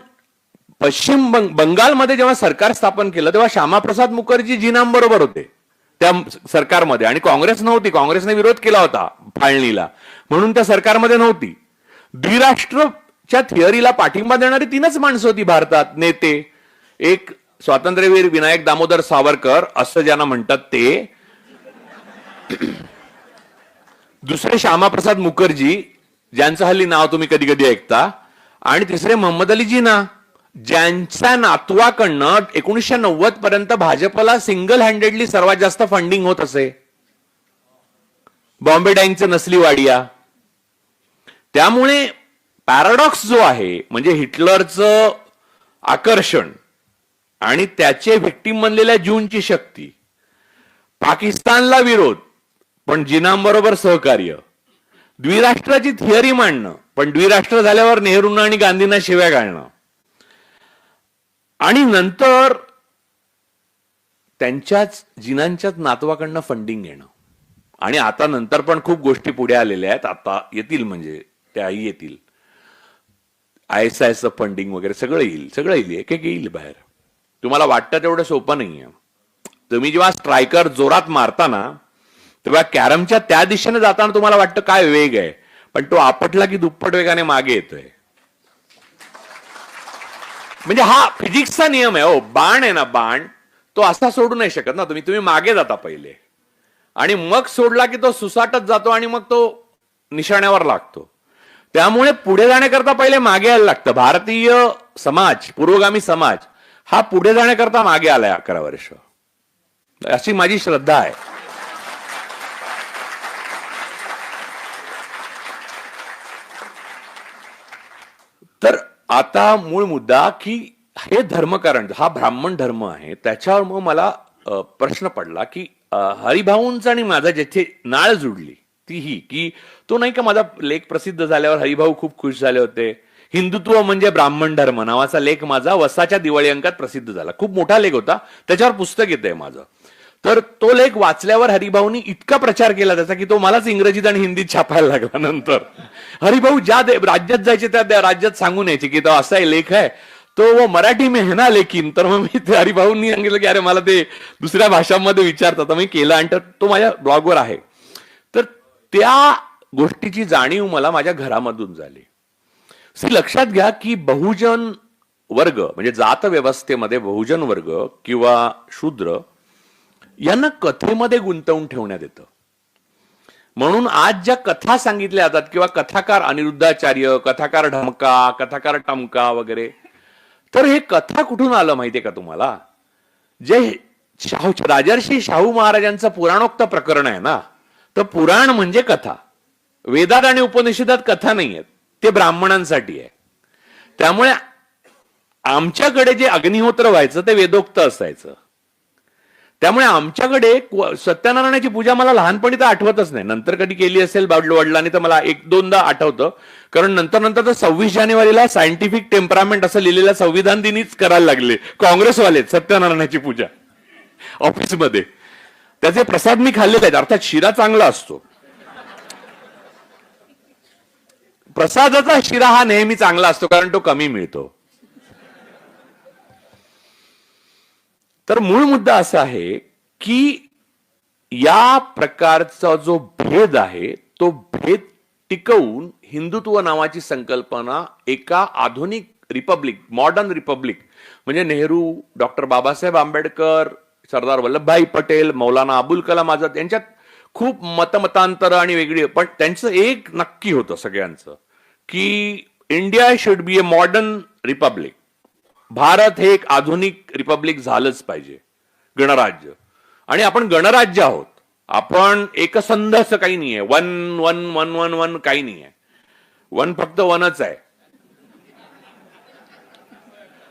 पश्चिम बंगालमध्ये जेव्हा सरकार स्थापन केलं तेव्हा श्यामाप्रसाद मुखर्जी जीनांबरोबर होते त्या सरकारमध्ये, आणि काँग्रेस नव्हती. काँग्रेसने विरोध केला होता फाळणीला, म्हणून त्या सरकारमध्ये नव्हती. द्विराष्ट्रच्या थिअरीला पाठिंबा देणारी तीनच माणसं होती भारतात नेते. एक स्वातंत्र्यवीर विनायक दामोदर सावरकर असं ज्यांना म्हणतात ते, दुसरे श्यामाप्रसाद मुखर्जी ज्यांचं हल्ली नाव तुम्ही कधी कधी ऐकता, आणि तिसरे मोहम्मद अली जिना, ज्यांच्या नातवाकडनं 1990 पर्यंत भाजपला सिंगल हँडेडली सर्वात जास्त फंडिंग होत असे, बॉम्बे डँकचं नसली वाडिया. त्यामुळे पॅराडॉक्स जो आहे, म्हणजे हिटलरचं आकर्षण आणि त्याचे व्हिक्टीम बनलेल्या जूनची शक्ती, पाकिस्तानला विरोध पण जिनांबरोबर सहकार्य, द्विराष्ट्राची थिअरी मांडणं पण द्विराष्ट्र झाल्यावर नेहरूंना आणि गांधींना शिव्या घालणं, आणि नंतर त्यांच्याच जिनांच्याच नातवाकडनं फंडिंग घेणं. आणि आता नंतर पण खूप गोष्टी पुढे आलेल्या आहेत, आता येतील, म्हणजे त्याही येतील. ISISचं फंडिंग वगैरे सगळं येईल, एक एक येईल बाहेर. तुम्हाला वाटतं तेवढं सोपं नाहीये. तुम्ही जेव्हा स्ट्रायकर जोरात मारताना तेव्हा कॅरमच्या त्या दिशेने जाताना तुम्हाला वाटतं काय वेग आहे, पण तो आपटला की दुप्पट वेगाने मागे येतोय. म्हणजे हा फिजिक्सचा नियम आहे. हो, बाण आहे ना, बाण तो असा सोडू नाही शकत ना तुम्ही मागे जाता पहिले, आणि मग सोडला की तो सुसाटत जातो आणि मग तो निशाण्यावर लागतो. त्यामुळे पुढे जाण्याकरता पहिले मागे यायला लागतं. भारतीय समाज, पुरोगामी समाज हा पुढे जाण्याकरता मागे आलाय 11 वर्ष, अशी माझी श्रद्धा आहे. तर आता मूळ मुद्दा की हे धर्मकारण, हा ब्राह्मण धर्म आहे, त्याच्यावर मग मला प्रश्न पडला की हरिभाऊंचा आणि माझा ज्याची नाळ जुडली ती ही, की तो नाही का माझा लेख प्रसिद्ध झाल्यावर हरिभाऊ खूप खुश झाले होते. हिंदुत्व म्हणजे ब्राह्मण धर्म नावाचा लेख माझा वसाच्या दिवाळी अंकात प्रसिद्ध झाला. खूप मोठा लेख होता, त्याच्यावर पुस्तक येतंय माझं. तर तो लेख वाचल्यावर हरिभाऊनी इतका प्रचार केला त्याचा की तो मलाच इंग्रजीत आणि हिंदीत छापायला लागला. नंतर हरिभाऊ ज्या राज्यात जायचे त्या राज्यात सांगून यायचे की तो असा लेख आहे, तो मराठी में है ना लेकिन. तर मग मी हरिभाऊंनी सांगितलं की अरे मला ते दुसऱ्या भाषांमध्ये विचारतात, मी केलं आणि तो माझ्या ब्लॉगवर आहे. तर त्या गोष्टीची जाणीव मला माझ्या घरामधून झाली. लक्षात घ्या की बहुजन वर्ग म्हणजे जात व्यवस्थेमध्ये बहुजन वर्ग किंवा शूद्र यांना कथेमध्ये गुंतवून ठेवण्यात येतं. म्हणून आज ज्या कथा सांगितल्या जातात किंवा कथाकार अनिरुद्धाचार्य, कथाकार ढमका, कथाकार टमका वगैरे, तर हे कथा कुठून आलं माहितीये का तुम्हाला? जे राजर्षी शाहू महाराजांचं पुराणोक्त प्रकरण आहे ना, तर पुराण म्हणजे कथा. वेदात आणि उपनिषदात कथा नाही आहेत, ते ब्राह्मणांसाठी आहे. त्यामुळे आमच्याकडे जे अग्निहोत्र व्हायचं ते वेदोक्त असायचं. त्यामुळे आमच्याकडे सत्यनारायणाची पूजा मला लहानपणी तर आठवतच नाही, नंतर कधी केली असेल वडिलांनी तर मला 1-2दा आठवतं. कारण नंतर तर 26 जानेवारीला सायंटिफिक टेम्परामेंट असं लिहिलेलं संविधान दिनीच करायला लागले काँग्रेसवाले सत्यनारायणाची पूजा ऑफिसमध्ये. त्याचे प्रसाद मी खाल्लेले आहेत, अर्थात शिरा चांगला असतो. प्रसादाचा शिरा हा नेहमी चांगला असतो कारण तो कमी मिळतो. तर मूळ मुद्दा असा आहे की या प्रकारचा जो भेद आहे तो भेद टिकवून हिंदुत्व नावाची संकल्पना एका आधुनिक रिपब्लिक, मॉडर्न रिपब्लिक म्हणजे नेहरू, डॉक्टर बाबासाहेब आंबेडकर, सरदार वल्लभभाई पटेल, मौलाना अबुल कलाम आझाद यांच्यात खूप मतमतांतर आणि वेगळी, पण त्यांचं एक नक्की होतं सगळ्यांचं की India should be a modern Republic. Bharat हे एक आधुनिक रिपब्लिक झालंच पाहिजे, गणराज्य. आणि आपण गणराज्य आहोत. आपण एकसंध असं काही नाहीये. One one one one one काही नाहीये. वन फक्त वनच आहे.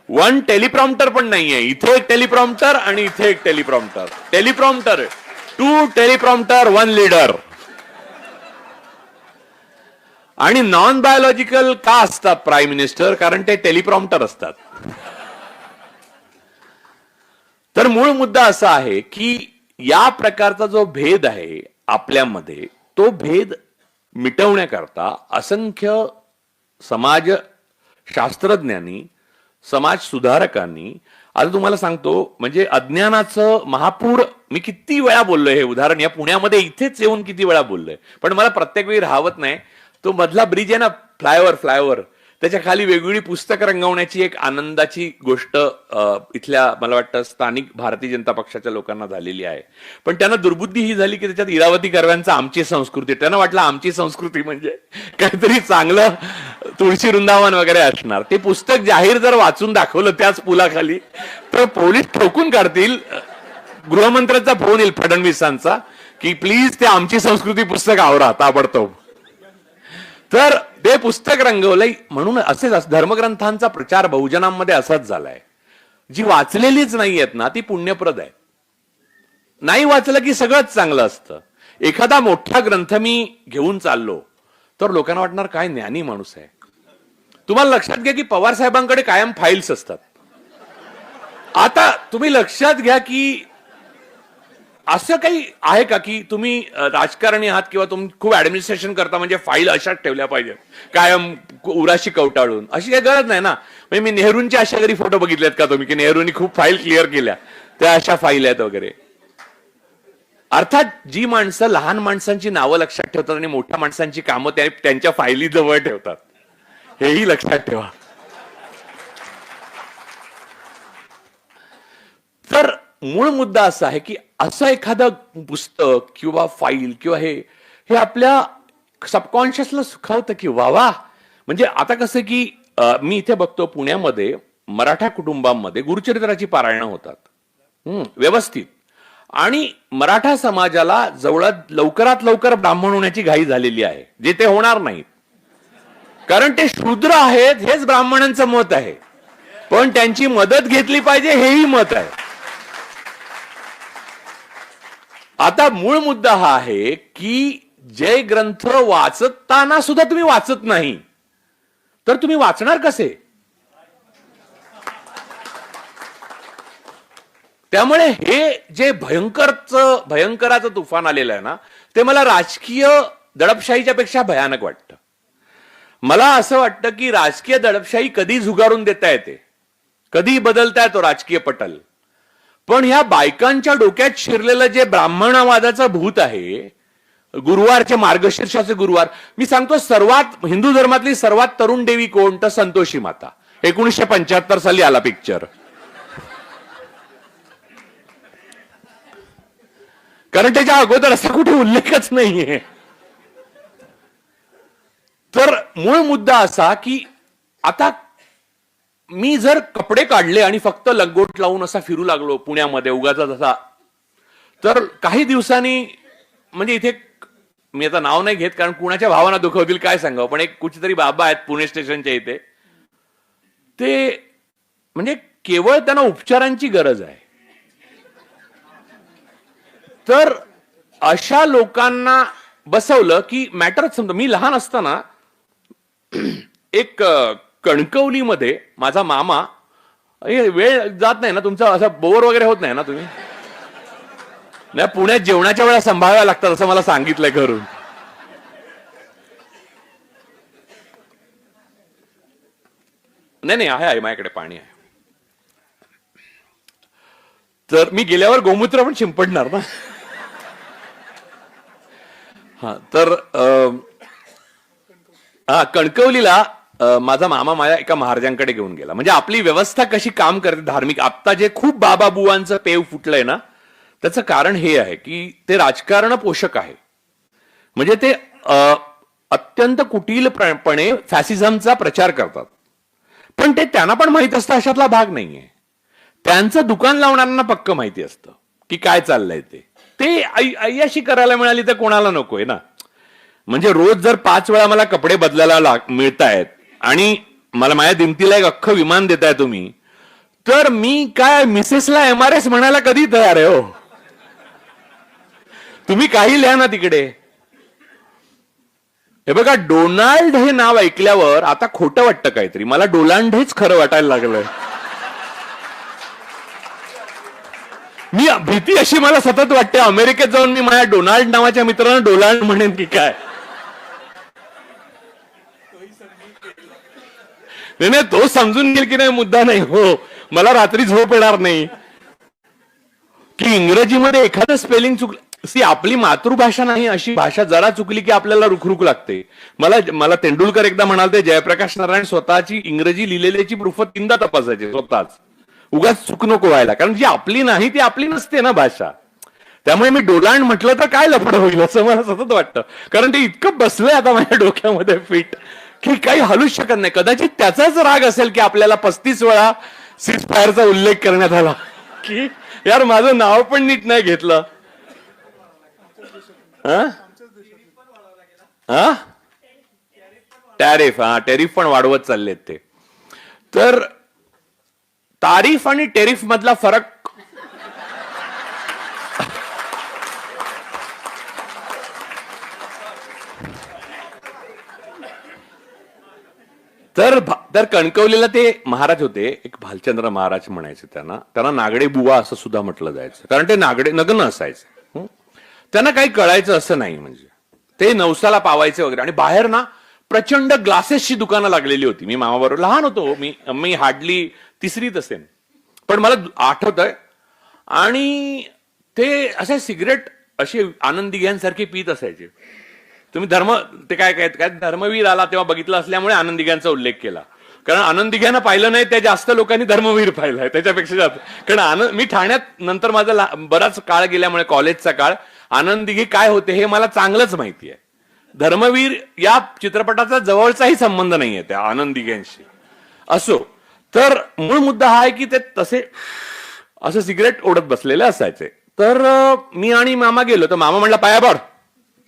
वन टेलिप्रॉम्प्टर पण नाहीये. इथे एक टेलिप्रॉम्प्टर आणि इथे एक टेलिप्रॉम्प्टर. Teleprompter, 2 teleprompter 1 leader. आणि नॉन बायोलॉजिकल का असतात प्राईम मिनिस्टर? कारण ते टेलिप्रॉम्प्टर असतात. तर मूळ मुद्दा असा आहे की या प्रकारचा जो भेद आहे आपल्यामध्ये, तो भेद मिटवण्याकरता असंख्य समाज शास्त्रज्ञांनी, समाज सुधारकांनी, आता तुम्हाला सांगतो, म्हणजे अज्ञानाचं महापूर मी किती वेळा बोललोय. हे उदाहरण या पुण्यामध्ये इथेच येऊन किती वेळा बोललोय, पण मला प्रत्येक वेळी राहत नाही. तो मधला ब्रिज आहे ना, फ्लायओव्हर, त्याच्या खाली वेगवेगळी पुस्तक रंगवण्याची एक आनंदाची गोष्ट इथल्या मला वाटतं स्थानिक भारतीय जनता पक्षाच्या लोकांना झालेली आहे. पण त्यांना दुर्बुद्धी ही झाली की त्याच्यात इरावती कर्व्यांचा आमची संस्कृती, त्यांना वाटलं आमची संस्कृती म्हणजे काहीतरी चांगलं तुळशी वृंदावन वगैरे असणार. ते पुस्तक जाहीर जर वाचून दाखवलं त्याच पुलाखाली तर पोलीस ठोकून काढतील. गृहमंत्र्यांचा फोन येईल फडणवीसांचा की प्लीज ते आमची संस्कृती पुस्तक आवरा ताबडतोब. तर ते पुस्तक रंगवलंय. म्हणून असेच धर्मग्रंथांचा प्रचार बहुजनांमध्ये असाच झालाय. जी वाचलेलीच नाही आहेत ना ती पुण्यप्रद आहे. नाही वाचलं की सगळंच चांगलं असतं. एखादा मोठा ग्रंथ मी घेऊन चाललो तर लोकांना वाटणार काय ज्ञानी माणूस आहे. तुम्हाला लक्षात घ्या की पवार साहेबांकडे कायम फाईल्स असतात. आता तुम्ही लक्षात घ्या की असं काही आहे का की तुम्ही राजकारणी आहात किंवा तुम्ही खूप ऍडमिनिस्ट्रेशन करता म्हणजे फाईल अशाच ठेवल्या पाहिजे कायम उराशी कवटाळून? अशी काही गरज नाही ना. म्हणजे मी नेहरूंचे अशा घरी फोटो बघितलेत का तुम्ही की नेहरूंनी खूप फाईल क्लिअर केल्या, त्या अशा फाईल आहेत वगैरे? अर्थात जी माणसं लहान माणसांची नावं लक्षात ठेवतात आणि मोठ्या माणसांची कामं त्यांच्या फायली जवळ ठेवतात, हेही लक्षात ठेवा. तर मूळ मुद्दा असा आहे की असं एखादं पुस्तक किंवा फाईल किंवा हे आपल्या सबकॉन्शियसला सुखावतं की वा. म्हणजे आता कसं की मी इथे बघतो पुण्यामध्ये मराठा कुटुंबांमध्ये गुरुचरित्राची पारायणं होतात व्यवस्थित. आणि मराठा समाजाला लवकरात लवकर ब्राह्मण होण्याची घाई झालेली आहे, जे ते होणार नाहीत. कारण ते शूद्र आहेत हेच ब्राह्मणांचं मत आहे, पण त्यांची मदत घेतली पाहिजे हेही मत आहे. आता मूळ मुद्दा हा आहे की जे ग्रंथ वाचताना सुद्धा तुम्ही वाचत नाही तर तुम्ही वाचणार कसे? त्यामुळे हे जे भयंकराचं तुफान आलेलं आहे ना, ते मला राजकीय दडपशाहीच्या पेक्षा भयानक वाटतं. मला असं वाटतं की राजकीय दडपशाही कधी झुगारून देता येते, कधी बदलता येतो राजकीय पटल. पण ह्या बायकांच्या डोक्यात शिरलेलं जे ब्राह्मणवादाचं भूत आहे, गुरुवारचे मार्गशीर्षाचे गुरुवार, मी सांगतो सर्वात हिंदू धर्मातली सर्वात तरुण देवी कोण? तर संतोषी माता. 1975 साली आला पिक्चर. कारण त्याच्या अगोदर असा कुठे उल्लेखच नाहीये. तर मूळ मुद्दा असा की आता मी जर कपडे काढले आणि फक्त लंगोट लावून असा फिरू लागलो पुण्यामध्ये उगाचा तसा, तर काही दिवसांनी, म्हणजे इथे मी आता नाव नाही घेत कारण कुणाच्या भावना दुखवतील काय सांगावं, पण एक कुठेतरी बाबा आहेत पुणे स्टेशनच्या इथे, ते म्हणजे केवळ त्यांना उपचारांची गरज आहे. तर अशा लोकांना बसवलं की मॅटरच समजा. मी लहान असताना एक कणकवलीमध्ये माझा मामा, वेळ जात नाही ना तुमचा, असं बोर वगैरे होत नाही ना तुम्ही? नाही, पुण्यात जेवणाच्या वेळा सांभाळाव्या लागतात असं मला सांगितलंय घरून. नाही आहे माझ्याकडे पाणी आहे. तर मी गेल्यावर गोमूत्र पण शिंपडणार ना. हा, तर कणकवलीला माझा मामा माझ्या एका महाराजांकडे घेऊन गेला. म्हणजे आपली व्यवस्था कशी काम करते धार्मिक, आता जे खूप बाबाबुवांचं पेव फुटलंय ना, त्याचं कारण हे आहे की ते राजकारण पोषक आहे. म्हणजे ते अत्यंत कुटीलपणे फॅसिझमचा प्रचार करतात. पण ते त्यांना पण माहित असतं अशातला भाग नाहीये. त्यांचं दुकान लावणाऱ्यांना पक्क माहिती असतं की काय चाललंय ते अय्याशी करायला मिळाली तर कोणाला नकोय ना. म्हणजे रोज जर 5 वेळा मला कपडे बदलायला मिळतायत आणि मला माझ्या दिमतीला एक अख्खं विमान देताय तुम्ही, तर मी काय मिसेसला MRS म्हणायला कधी तयार आहे हो. तुम्ही काही लिहा ना तिकडे. हे बघा, डोनाल्ड हे नाव ऐकल्यावर आता खोटं वाटतं काहीतरी. मला डोलांड हेच खरं वाटायला लागलंय. मी भीती अशी मला सतत वाटते, अमेरिकेत जाऊन मी माझ्या डोनाल्ड नावाच्या मित्रांना डोलांड म्हणेन की काय. नाही, तो समजून घेईल की नाही मुद्दा नाही हो. मला रात्री झोप येणार नाही की इंग्रजीमध्ये एखादं स्पेलिंग चुकलं. आपली मातृभाषा नाही अशी भाषा जरा चुकली की आपल्याला रुखरुख लागते. मला तेंडुलकर एकदा म्हणाले, जयप्रकाश नारायण स्वतःची इंग्रजी लिहिलेल्याची प्रूफ 3दा तपासायची स्वतःच, उगाच चूक नको व्हायला. कारण जी आपली नाही ती आपली नसते ना भाषा. त्यामुळे मी डोलांड म्हटलं तर काय लफडं होईल असं मला सतत वाटतं. कारण ते इतकं बसलंय आता माझ्या डोक्यामध्ये फिट की काही हलूच शकत नाही. कदाचित त्याचाच राग असेल की आपल्याला 35 वेळा सीज फायरचा उल्लेख करण्यात आला की यार माझं नाव पण नीट नाही घेतलं. टॅरिफ पण वाढवत चाललेत ते. तर तारीफ आणि टेरिफ मधला फरक तर कणकवलीला ते महाराज होते, एक भालचंद्र महाराज म्हणायचे त्यांना नागडे बुवा असं सुद्धा म्हटलं जायचं. कारण ते नागडे नग्न असायचे. त्यांना काही कळायचं असं नाही. म्हणजे ते नवसाला पावायचे वगैरे. आणि बाहेर ना प्रचंड ग्लासेसची दुकानं लागलेली होती. मी मामाबरोबर लहान होतो, मी हार्डली 3रीत असेन, पण मला आठवतंय. आणि ते असे सिगरेट असे आनंदी घ्यांसारखे पित असायचे. तुम्ही ते काय धर्मवीर आला तेव्हा बघितलं असल्यामुळे आनंदी घ्यांचा उल्लेख केला. कारण आनंदी घ्यानं पाहिलं नाही त्या जास्त लोकांनी धर्मवीर पाहिलाय त्याच्यापेक्षा जास्त. कारण मी ठाण्यात नंतर माझा बराच काळ गेल्यामुळे, कॉलेजचा काळ, आनंदी घे काय होते हे मला चांगलंच माहिती आहे. धर्मवीर या चित्रपटाचा जवळचाही संबंध नाहीये त्या आनंदी घ्यांशी. असो, तर मूळ मुद्दा हा आहे की ते तसे असं सिगरेट ओढत बसलेले असायचे. तर मी आणि मामा गेलो, तर मामा म्हणला पाया पड.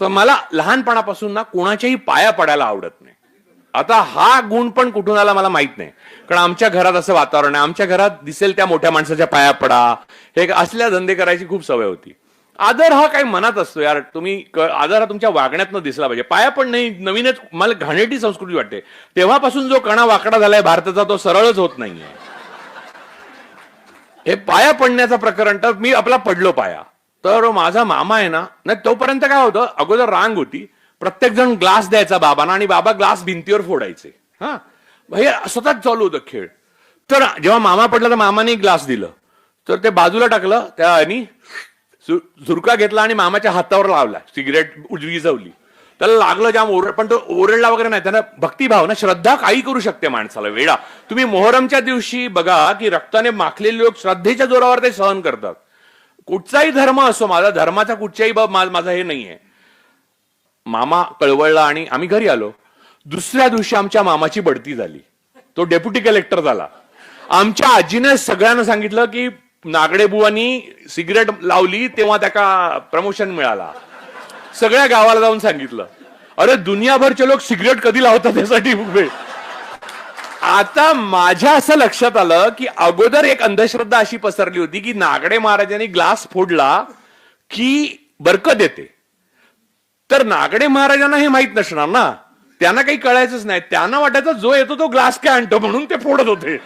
तर मला लहानपणापासून ना कोणाच्याही पाया पडायला आवडत नाही. आता हा गुण पण कुठून आला मला माहित नाही. कारण आमच्या घरात असं वातावरण आहे, आमच्या घरात दिसेल त्या मोठ्या माणसाच्या पाया पडा, हे असल्या धंदे करायची खूप सवय होती. आदर हा काही मनात असतो यार. आदर हा तुमच्या वागण्यातनं दिसला पाहिजे. पाया पण नाही, नवीनच मला घाणेरडी संस्कृती वाटते. तेव्हापासून जो कणा वाकडा झालाय भारताचा तो सरळच होत नाहीये. हे पाया पडण्याचं प्रकरण, तर मी आपला पडलो पाया. तर माझा मामा आहे ना, नाही तोपर्यंत काय होतं, अगोदर रांग होती, प्रत्येक जण ग्लास द्यायचा बाबांना आणि बाबा ग्लास भिंतीवर फोडायचे. हे सतत चालू होतं खेळ. तर जेव्हा मामा पडला तर मामाने ग्लास दिलं, तर ते बाजूला टाकलं, त्याने झुरका घेतला आणि मामाच्या हातावर लावला, सिगरेट विझवली. त्याला लागलं जाम पण तो ओरडला वगैरे नाही. त्यानं भक्तिभाव ना, श्रद्धा काही करू शकते माणसाला. वेडा, तुम्ही मोहरमच्या दिवशी बघा की रक्ताने माखलेले लोक श्रद्धेच्या जोरावर ते सहन करतात. कुठचाही धर्म असो, माझा धर्माचा कुठच्याही माझा हे नाहीये. मामा कळवळला आणि आम्ही घरी आलो. दुसऱ्या दिवशी आमच्या मामाची बढती झाली, तो डेप्युटी कलेक्टर झाला. आमच्या आजीने सगळ्यांना सांगितलं की नागडेबुवांनी सिगरेट लावली तेव्हा त्याला प्रमोशन मिळाला. सगळ्या गावाला जाऊन सांगितलं. अरे दुनियाभरचे लोक सिगरेट कधी लावतात त्यासाठी वेळ. आता माझ्या असं लक्षात आलं की अगोदर एक अंधश्रद्धा अशी पसरली होती की नागडे महाराजांनी ग्लास फोडला की बरकत येते. तर नागडे महाराजांना हे माहित नसणार ना, त्यांना काही कळायचंच नाही. त्यांना वाटायचं जो येतो तो ग्लास काय आणतो म्हणून ते फोडत होते.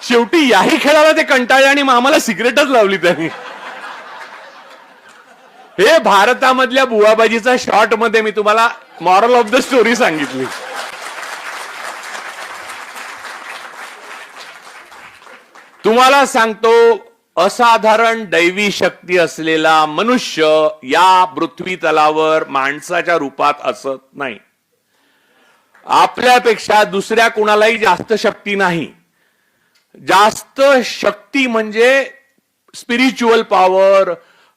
शेवटी याही खेळाला ते कंटाळले आणि आम्हाला सिगरेटच लावली त्यांनी. हे भारतामधल्या बुवाबाजीचा शॉर्ट मध्ये मी तुम्हाला मॉरल ऑफ द स्टोरी सांगितली. तुम्हाला सांगतो, असाधारण दैवी शक्ती असलेला मनुष्य या पृथ्वी तलावर माणसाच्या रूपात असत नाही. आपल्यापेक्षा दुसऱ्या कुणालाही जास्त शक्ती नाही. जास्त शक्ती म्हणजे स्पिरिच्युअल पॉवर,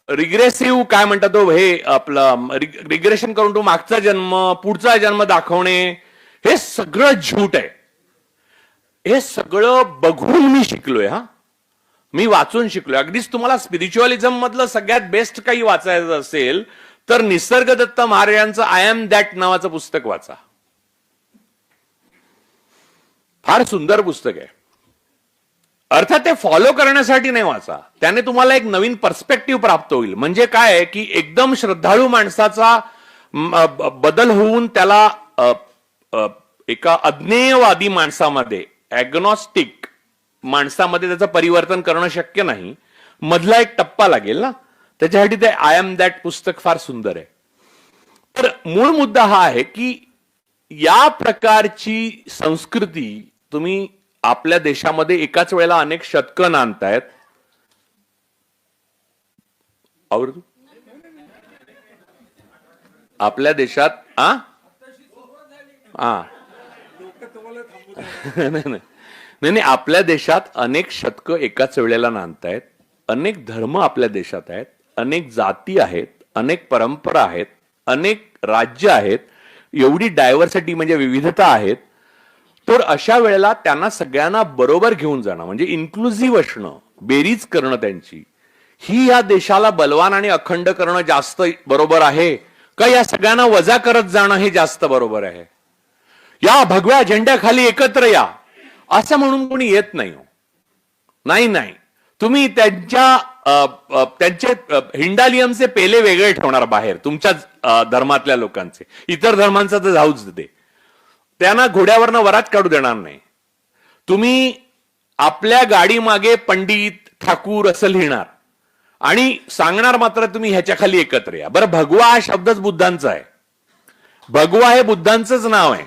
रिग्रेसिव्ह काय म्हणतात तो, हे आपलं रिग्रेशन करून तो मागचा जन्म पुढचा जन्म दाखवणे, हे सगळं झूट आहे. हे सगळं बघून मी शिकलोय. मी वाचून शिकलोय. अगदीच तुम्हाला स्पिरिच्युअलिझम मधलं सगळ्यात बेस्ट काही वाचायचं असेल तर निसर्गदत्त महाराजांचं आय एम दॅट नावाचं पुस्तक वाचा. फार सुंदर पुस्तक आहे. अर्थात ते फॉलो करण्यासाठी नाही वाचा, त्याने तुम्हाला एक नवीन पर्स्पेक्टिव्ह प्राप्त होईल. म्हणजे काय की एकदम श्रद्धाळू माणसाचा बदल होऊन त्याला एका अज्ञेयवादी माणसामध्ये, ॲग्नॉस्टिक माणसामध्ये त्याचं परिवर्तन करणं शक्य नाही. मधला एक टप्पा लागेल ना, त्याच्यासाठी ते आय एम दॅट पुस्तक फार सुंदर आहे. तर मूळ मुद्दा हा आहे की या प्रकारची संस्कृती तुम्ही आपल्या देशामध्ये एकाच वेळेला अनेक शतकं नांदतायत. आपल्या देशात नाही, आपल्या देशात अनेक शतकं एकाच वेळेला नांदतायत. अनेक धर्म आपल्या देशात आहेत, अनेक जाती आहेत, अनेक परंपरा आहेत, अनेक राज्य आहेत, एवढी डायव्हर्सिटी म्हणजे विविधता आहेत. तर अशा वेळेला त्यांना सगळ्यांना बरोबर घेऊन जाणं म्हणजे इन्क्लुझिव्ह असणं, बेरीज करणं त्यांची, ही या देशाला बलवान आणि अखंड करणं जास्त बरोबर आहे का या सगळ्यांना वजा करत जाणं हे जास्त बरोबर आहे? या भगव्या झेंड्याखाली एकत्र या असं म्हणून कोणी येत नाही. नाही, तुम्ही त्यांचे हिंडालियमचे पेले वेगळे ठेवणार बाहेर तुमच्याच धर्मातल्या लोकांचे. इतर धर्मांचं तर जाऊच दे, त्यांना घोड्यावरनं वरात काढू देणार नाही. तुम्ही आपल्या गाडी मागे पंडित ठाकूर असं लिहिणार आणि सांगणार मात्र तुम्ही ह्याच्या खाली एकत्र या. बरं, भगवा हा शब्दच बुद्धांचा आहे. भगवा हे बुद्धांचंच नाव आहे.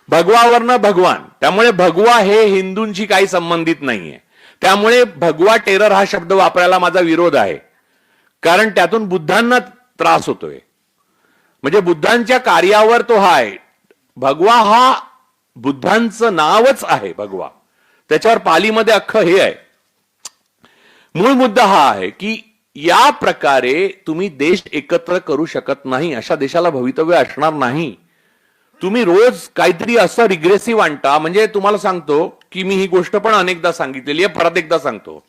भगवावरनं भगवान, त्यामुळे भगवा हे हिंदूंशी काही संबंधित नाहीये. त्यामुळे भगवा टेरर हा शब्द वापरायला माझा विरोध आहे, कारण त्यातून बुद्धांना त्रास होतोय. म्हणजे बुद्धांच्या कार्यावर तो हा आहे. भगवा हा बुद्धांचं नावच आहे. भगवा त्याच्यावर पालीमध्ये अख्खं हे आहे. मूळ मुद्दा हा आहे की या प्रकारे तुम्ही देश एकत्र करू शकत नाही. अशा देशाला भवितव्य असणार नाही. तुम्ही रोज काहीतरी असं रिग्रेसिव्ह आणता. म्हणजे तुम्हाला सांगतो की मी ही गोष्ट पण अनेकदा सांगितलेली आहे, परत एकदा सांगतो.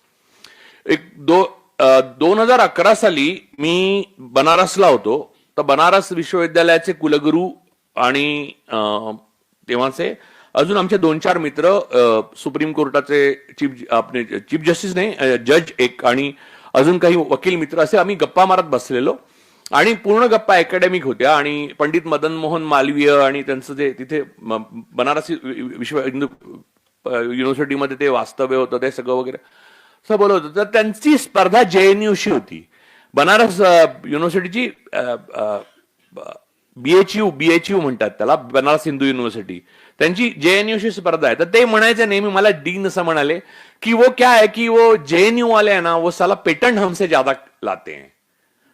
2011 साली मी बनारसला होतो. तर बनारस विश्वविद्यालयाचे कुलगुरू आणि तेव्हाचे अजून आमचे 2-4 मित्र, सुप्रीम कोर्टाचे चीफ जस्टिस नाही, जज एक, आणि अजून काही वकील मित्र, असे आम्ही गप्पा मारत बसलेलो. आणि पूर्ण गप्पा अकॅडमिक होत्या. आणि पंडित मदन मोहन मालवीय आणि त्यांचं जे तिथे बनारस हिंदू युनिव्हर्सिटीमध्ये ते वास्तव्य होतं ते सगळं वगैरे असं बोलत होतं. तर त्यांची स्पर्धा JNUशी होती. बनारस युनिव्हर्सिटीची BHU म्हणतात त्याला, बनारस हिंदू युनिव्हर्सिटी, त्यांची JNUशी स्पर्धा आहे. तर ते म्हणायचे नेहमी, मला डीन असं म्हणाले की वो क्या है की वो JNU वाले है ना, वो साला पेटंट हमसे ज्यादा लाते हैं.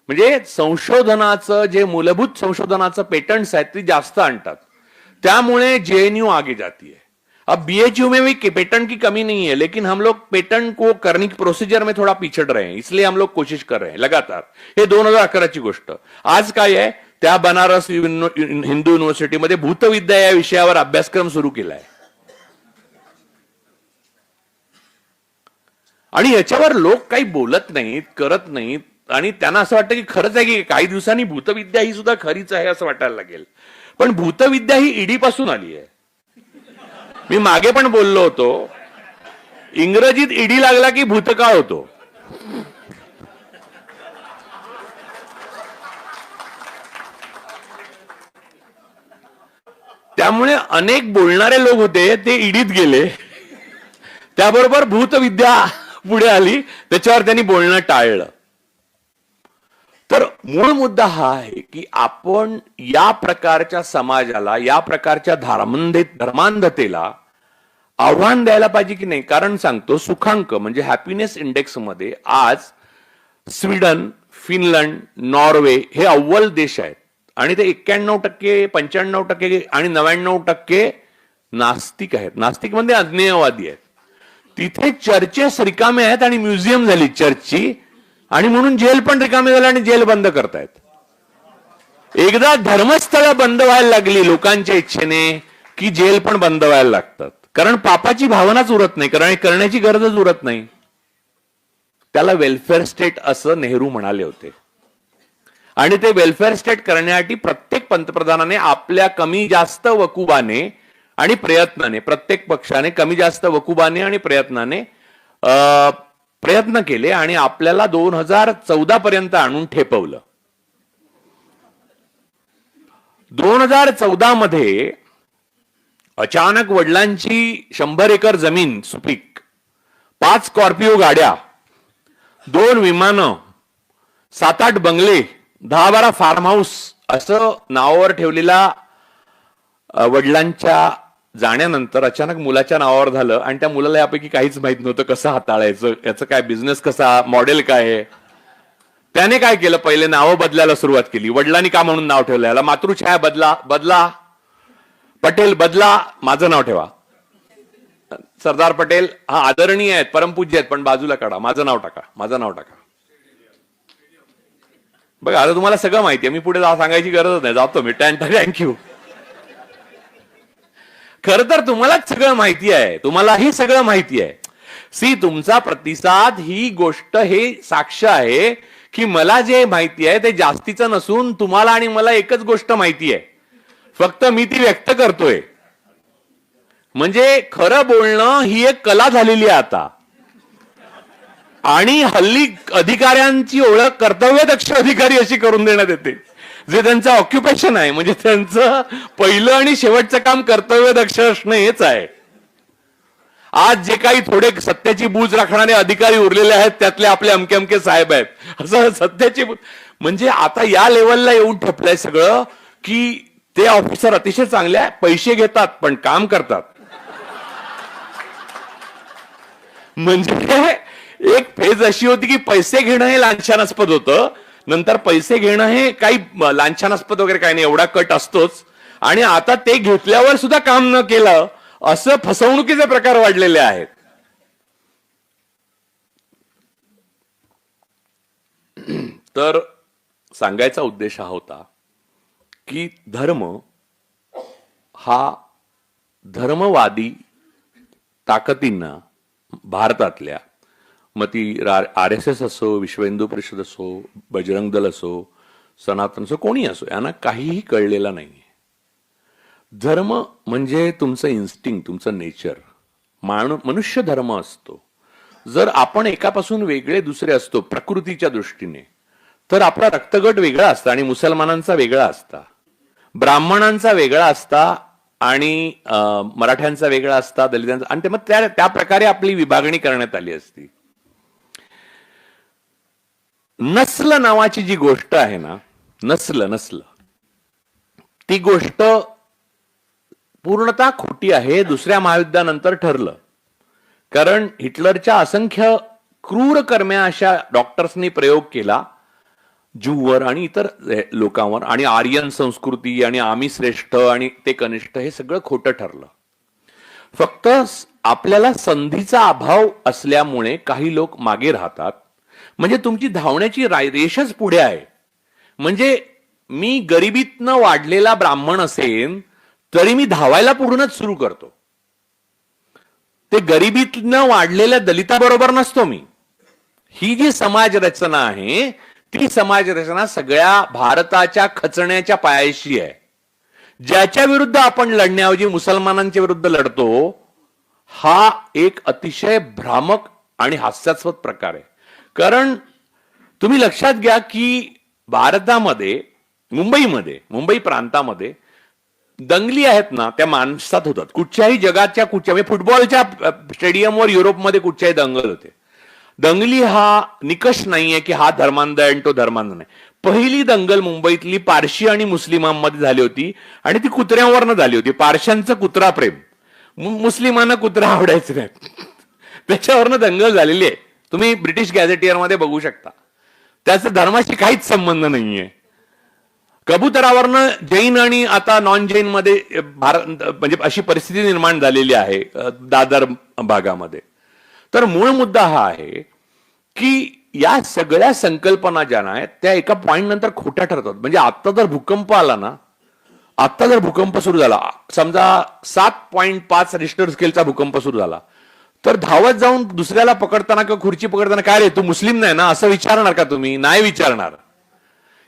म्हणजे संशोधनाचं जे मूलभूत संशोधनाचं पेटंट्स आहेत ते जास्त आणतात, त्यामुळे JNU आगे जाती है. अब BHU में भी पेटेंट की कमी नहीं है, लेकिन हम लोग पेटेंट को करने की प्रोसीजर में थोड़ा पिछड़ रहे हैं, इसलिए हम लोग कोशिश कर रहे हैं लगातार. हे 2011ची गोष्ट. आज काय आहे, त्या बनारस हिंदू युनिव्हर्सिटीमध्ये भूतविद्या या विषयावर अभ्यासक्रम सुरू केलाय. आणि याच्यावर लोक काही बोलत नाहीत, करत नाहीत. आणि त्यांना असं वाटतं की खरंच आहे की काही दिवसांनी भूतविद्या ही सुद्धा खरीच आहे असं वाटायला लागेल. पण भूतविद्या ही ईडी पासून आली आहे. मी मागे पण बोललो होतो, इंग्रजीत ईडी लागला की भूतकाळ होतो. त्यामुळे अनेक बोलणारे लोक होते ते ईडीत गेले, त्याबरोबर भूतविद्या पुढे आली, त्याच्यावर त्यांनी बोलणं टाळलं. तर मूळ मुद्दा हा आहे की आपण या प्रकारच्या समाजाला, या प्रकारच्या धर्मांधतेला आव्हान द्यायला पाहिजे की नाही. कारण सांगतो, सुखांक म्हणजे हॅपीनेस इंडेक्स मध्ये आज स्वीडन, फिनलंड, नॉर्वे हे अव्वल देश आहेत. आणि ते 91%, 95% आणि 99% नास्तिक आहेत. नास्तिक म्हणजे अज्ञेयवादी आहेत. तिथे चर्चेस रिकामे आहेत आणि म्युझियम झाली चर्चची, आणि म्हणून जेल पण रिकामी झाली आणि जेल बंद करतायत. एकदा धर्मस्थळ बंद व्हायला लागली लोकांच्या इच्छेने की जेल पण बंद व्हायला लागतात. कारण पापाची भावनाच उरत नाही, कारण करण्याची गरजच उरत नाही. त्याला वेलफेअर स्टेट असं नेहरू म्हणाले होते. आणि ते वेलफेअर स्टेट करण्यासाठी प्रत्येक पंतप्रधानाने आपल्या कमी जास्त वकुबाने आणि प्रयत्नाने, प्रत्येक पक्षाने कमी जास्त वकुबाने आणि प्रयत्नाने प्रयत्न केले आणि आपल्याला 2014 पर्यंत आणून ठेपवलं. 2014 मध्ये अचानक वडिलांची 100 एकर जमीन सुपीक, 5 स्कॉर्पिओ गाड्या, 2 विमानं, 7-8 बंगले, 10-12 फार्म हाऊस असं नावावर ठेवलेला वडिलांच्या जाण्यानंतर अचानक मुलाच्या नावावर झालं. आणि त्या मुलाला यापैकी काहीच माहित नव्हतं कसं हाताळायचं, याचं काय बिझनेस कसा, मॉडेल काय आहे. त्याने काय केलं, पहिले नावं बदलायला सुरुवात केली. वडिलांनी का म्हणून नाव ठेवलं, याला मातृछाया बदला, पटेल बदला, माझं नाव ठेवा. सरदार पटेल हा आदरणीय आहेत, परमपूज्य आहेत, पण बाजूला काढा, माझं नाव टाका. बघा आता तुम्हाला सगळं माहिती आहे, मी पुढे सांगायची गरजच नाही, जातो मी. थँक्यू. खरं तर तुम्हालाच सगळं माहिती आहे, तुम्हालाही सगळं माहिती आहे. तुमचा प्रतिसाद ही गोष्ट हे साक्ष आहे की मला जे माहिती आहे ते जास्तीचं नसून तुम्हाला आणि मला एकच गोष्ट माहिती आहे, फक्त मी ती व्यक्त करतोय. म्हणजे खरं बोलणं ही एक कला झालेली आहे आता. आणि हल्ली अधिकाऱ्यांची ओळख कर्तव्यदक्ष अधिकारी अशी करून देण्यात येते, जे त्यांचं ऑक्युपेशन आहे. म्हणजे त्यांचं पहिलं आणि शेवटचं काम कर्तव्यदक्ष असणं हेच आहे. आज जे काही थोडे सत्याची बूज राखणारे अधिकारी उरलेले आहेत त्यातले आपले अमके अमके साहेब आहेत, असं सत्याची म्हणजे आता या लेवलला येऊन ठेपलंय सगळं की ते ऑफिसर अतिशय चांगले आहे, पैसे घेतात पण काम करतात. म्हणजे एक फेज अशी होती की पैसे घेणं हे लांछनास्पद होतं, नंतर पैसे घेणं हे काही लांछनास्पद वगैरे काही नाही, एवढा कट असतोच. आणि आता ते घेतल्यावर सुद्धा काम न केलं असं फसवणुकीचे प्रकार वाढलेले आहेत. तर सांगायचा उद्देश हा होता की धर्म हा धर्मवादी ताकदींना भारतातल्या, मग ती RSS असो, विश्व हिंदू परिषद असो, बजरंग दल असो, सनातन असो, कोणी असो, यांना काहीही कळलेला नाही. धर्म म्हणजे तुमचं इन्स्टिंक्ट, तुमचं नेचर. मनुष्य धर्म असतो. जर आपण एकापासून वेगळे दुसरे असतो प्रकृतीच्या दृष्टीने, तर आपला रक्तगट वेगळा असता आणि मुसलमानांचा वेगळा असता, ब्राह्मणांचा वेगळा असता आणि मराठ्यांचा वेगळा असता, दलितांचा, आणि मग त्या प्रकारे आपली विभागणी करण्यात आली असती. नस्ल नावाची जी गोष्ट आहे ना, नस्ल ती गोष्ट पूर्णतः खोटी आहे. दुसऱ्या महायुद्धानंतर ठरलं, कारण हिटलरच्या असंख्य क्रूर कर्म्या अशा डॉक्टर्सनी प्रयोग केला ज्यूवर आणि इतर लोकांवर, आणि आर्यन संस्कृती आणि आम्ही श्रेष्ठ आणि ते कनिष्ठ हे सगळं खोटं ठरलं. फक्त आपल्याला संधीचा अभाव असल्यामुळे काही लोक मागे राहतात. म्हणजे तुमची धावण्याची रेषच पुढे आहे. म्हणजे मी गरिबीतनं वाढलेला ब्राह्मण असेन तरी मी धावायला पुढूनच सुरू करतो. ते गरिबीतनं वाढलेल्या दलिताबरोबर नसतो मी. ही जी समाज रचना आहे ती समाज रचना सगळ्या भारताच्या खचण्याच्या पायाशी आहे. ज्याच्या विरुद्ध आपण लढण्याऐवजी मुसलमानांच्या विरुद्ध लढतो, हा एक अतिशय भ्रामक आणि हास्यास्पद प्रकार आहे. कारण तुम्ही लक्षात घ्या की भारतामध्ये, मुंबई प्रांतामध्ये दंगली आहेत ना, त्या माणसात होतात. कुठच्याही जगाच्या म्हणजे फुटबॉलच्या स्टेडियमवर युरोपमध्ये कुठच्याही दंगल होते. दंगली हा निकष नाहीये की हा धर्मांध आहे आणि तो धर्मांध नाही. पहिली दंगल मुंबईतली पारशी आणि मुस्लिमांमध्ये झाली होती आणि ती कुत्र्यांवरनं झाली होती. पारशांचं कुत्रा प्रेम, मुस्लिमांना कुत्रा आवडायचं नाही, त्याच्यावरनं दंगल झालेली आहे. तुम्ही ब्रिटिश गॅझेटियर मध्ये बघू शकता. त्याचा धर्माशी काहीच संबंध नाहीये. कबुतरावरनं जैन आणि आता नॉन जैन मध्ये म्हणजे अशी परिस्थिती निर्माण झालेली आहे दादर भागामध्ये. तर मूळ मुद्दा हा आहे की या सगळ्या संकल्पना ज्या आहेत त्या एका पॉइंट नंतर खोट्या ठरतात. म्हणजे आता जर भूकंप आला ना, आता जर भूकंप सुरू झाला, समजा 7.5 रिश्टर स्केलचा भूकंप सुरू झाला, तर धावत जाऊन दुसऱ्याला पकडताना किंवा खुर्ची पकडताना, काय रे तू मुस्लिम नाही ना, असं विचारणार का तुम्ही? नाही विचारणार.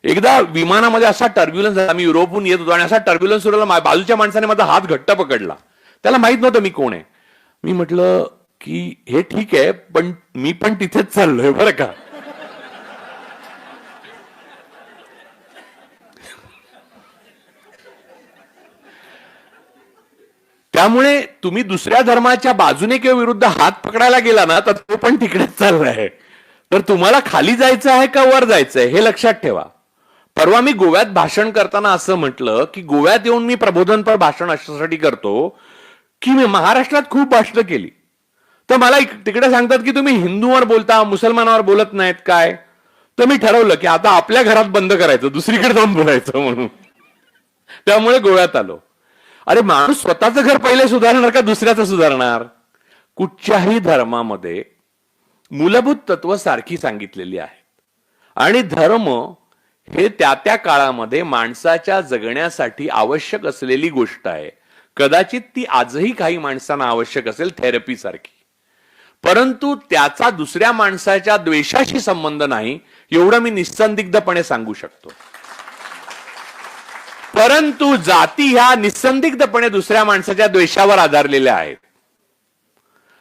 एकदा विमानामध्ये असा टर्ब्युलन्स झाला, मी युरोपहून येत होतो आणि असा टर्ब्युलन्स सुरू झाला, बाजूच्या माणसाने माझा हात घट्ट पकडला. त्याला माहित नव्हतं मी कोण आहे. मी म्हटलं की हे ठीक आहे, पण मी पण तिथेच चाललोय बरं का. त्यामुळे तुम्ही दुसऱ्या धर्माच्या बाजूने किंवा विरुद्ध हात पकडायला गेला ना, तर तो पण तिकडेच चाललाय. तर तुम्हाला खाली जायचं आहे का वर जायचंय हे लक्षात ठेवा. परवा मी गोव्यात भाषण करताना असं म्हटलं की गोव्यात येऊन मी प्रबोधनपर भाषण अशासाठी करतो की मी महाराष्ट्रात खूप भाषणं केली, तर मला तिकडे सांगतात की तुम्ही हिंदूवर बोलता, मुसलमानावर बोलत नाहीत काय. तर मी ठरवलं की आता आपल्या घरात बंद करायचं, दुसरीकडे जाऊन बोलायचं म्हणून. त्यामुळे गोव्यात आलो. अरे माणूस स्वतःचं घर पहिले सुधारणार का दुसऱ्याचं सुधारणार? कुठच्याही धर्मामध्ये मूलभूत तत्व सारखी सांगितलेली आहेत आणि धर्म हे त्या त्या काळामध्ये माणसाच्या जगण्यासाठी आवश्यक असलेली गोष्ट आहे. कदाचित ती आजही काही माणसांना आवश्यक असेल, थेरपी सारखी, परंतु त्याचा दुसऱ्या माणसाच्या द्वेषाशी संबंध नाही, एवढं मी निस्संदिग्धपणे सांगू शकतो. परंतु जाती ह्या निस्संदिग्धपणे दुसऱ्या माणसाच्या द्वेषावर आधारलेल्या आहेत.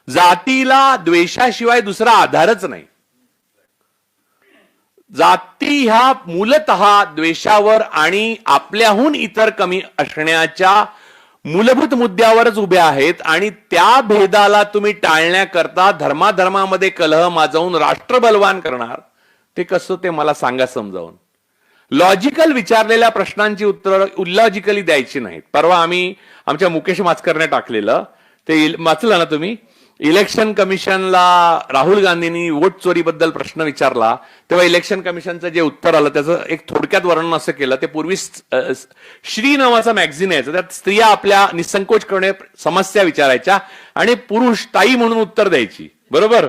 जातीला द्वेषाशिवाय दुसरा आधारच नाही. जाती ह्या मूलतः द्वेषावर आणि आपल्याहून इतर कमी असण्याच्या मूलभूत मुद्द्यावरच उभ्या आहेत. आणि त्या भेदाला तुम्ही टाळण्याकरता धर्माधर्मामध्ये कलह माजवून राष्ट्र बलवान करणार, ते कसं ते मला सांगा समजावून. लॉजिकल विचारलेल्या प्रश्नांची उत्तर इलॉजिकली द्यायची नाहीत. परवा आम्ही आमच्या मुकेश माचकरने टाकलेलं ते वाचलं ना तुम्ही, इलेक्शन कमिशनला राहुल गांधींनी वोट चोरीबद्दल प्रश्न विचारला, तेव्हा इलेक्शन कमिशनचं जे उत्तर आलं त्याचं एक थोडक्यात वर्णन असं केलं. ते पूर्वी श्री नावाचा मॅगझिन यायचं, त्यात स्त्रिया आपल्या निसंकोचपणे समस्या विचारायच्या आणि पुरुष ताई म्हणून उत्तर द्यायची, बरोबर.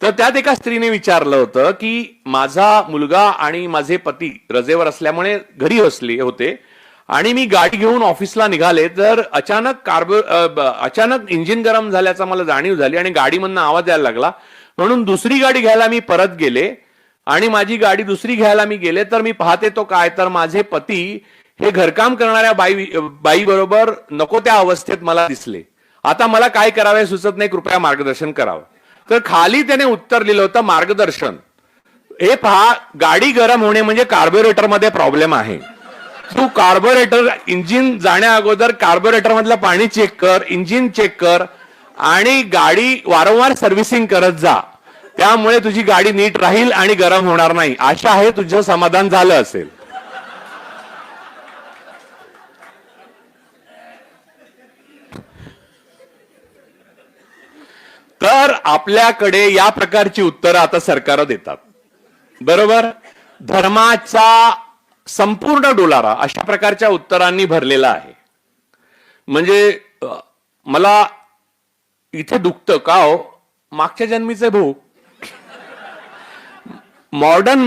तर त्यात एका स्त्रीने विचारलं होतं की माझा मुलगा आणि माझे पती रजेवर असल्यामुळे घरी बसले होते आणि मी गाडी घेऊन ऑफिसला निघाले, तर अचानक इंजिन गरम झाल्याचा मला जाणीव झाली आणि गाडीमधनं आवाज यायला लागला. म्हणून दुसरी गाडी घ्यायला मी परत गेले आणि माझी गाडी दुसरी घ्यायला मी गेले, तर मी पाहते तो काय, तर माझे पती हे घरकाम करणाऱ्या बाई बरोबर नको त्या अवस्थेत मला दिसले. आता मला काय करावे सुचत नाही, कृपया मार्गदर्शन करावं. तर खाली त्याने उत्तर लिहिलं होतं, मार्गदर्शन हे पहा, गाडी गरम होणे म्हणजे कार्बोरेटर मध्ये प्रॉब्लेम आहे. तू कार्बोरेटर इंजिन जाण्या अगोदर कार्बोरेटर मधलं पाणी चेक कर, इंजिन चेक कर आणि गाडी वारंवार सर्व्हिसिंग करत जा. त्यामुळे तुझी गाडी नीट राहील आणि गरम होणार नाही. आशा आहे तुझं समाधान झालं असेल. तर आपल्याकडे या प्रकारची उत्तरं आता सरकार देतात, बरोबर. धर्माचा संपूर्ण डोलारा अशा प्रकारच्या उत्तरांनी भरलेला आहे. म्हणजे मला इथे दुखतं का हो, मागच्या जन्मीचे भूक. मॉडर्न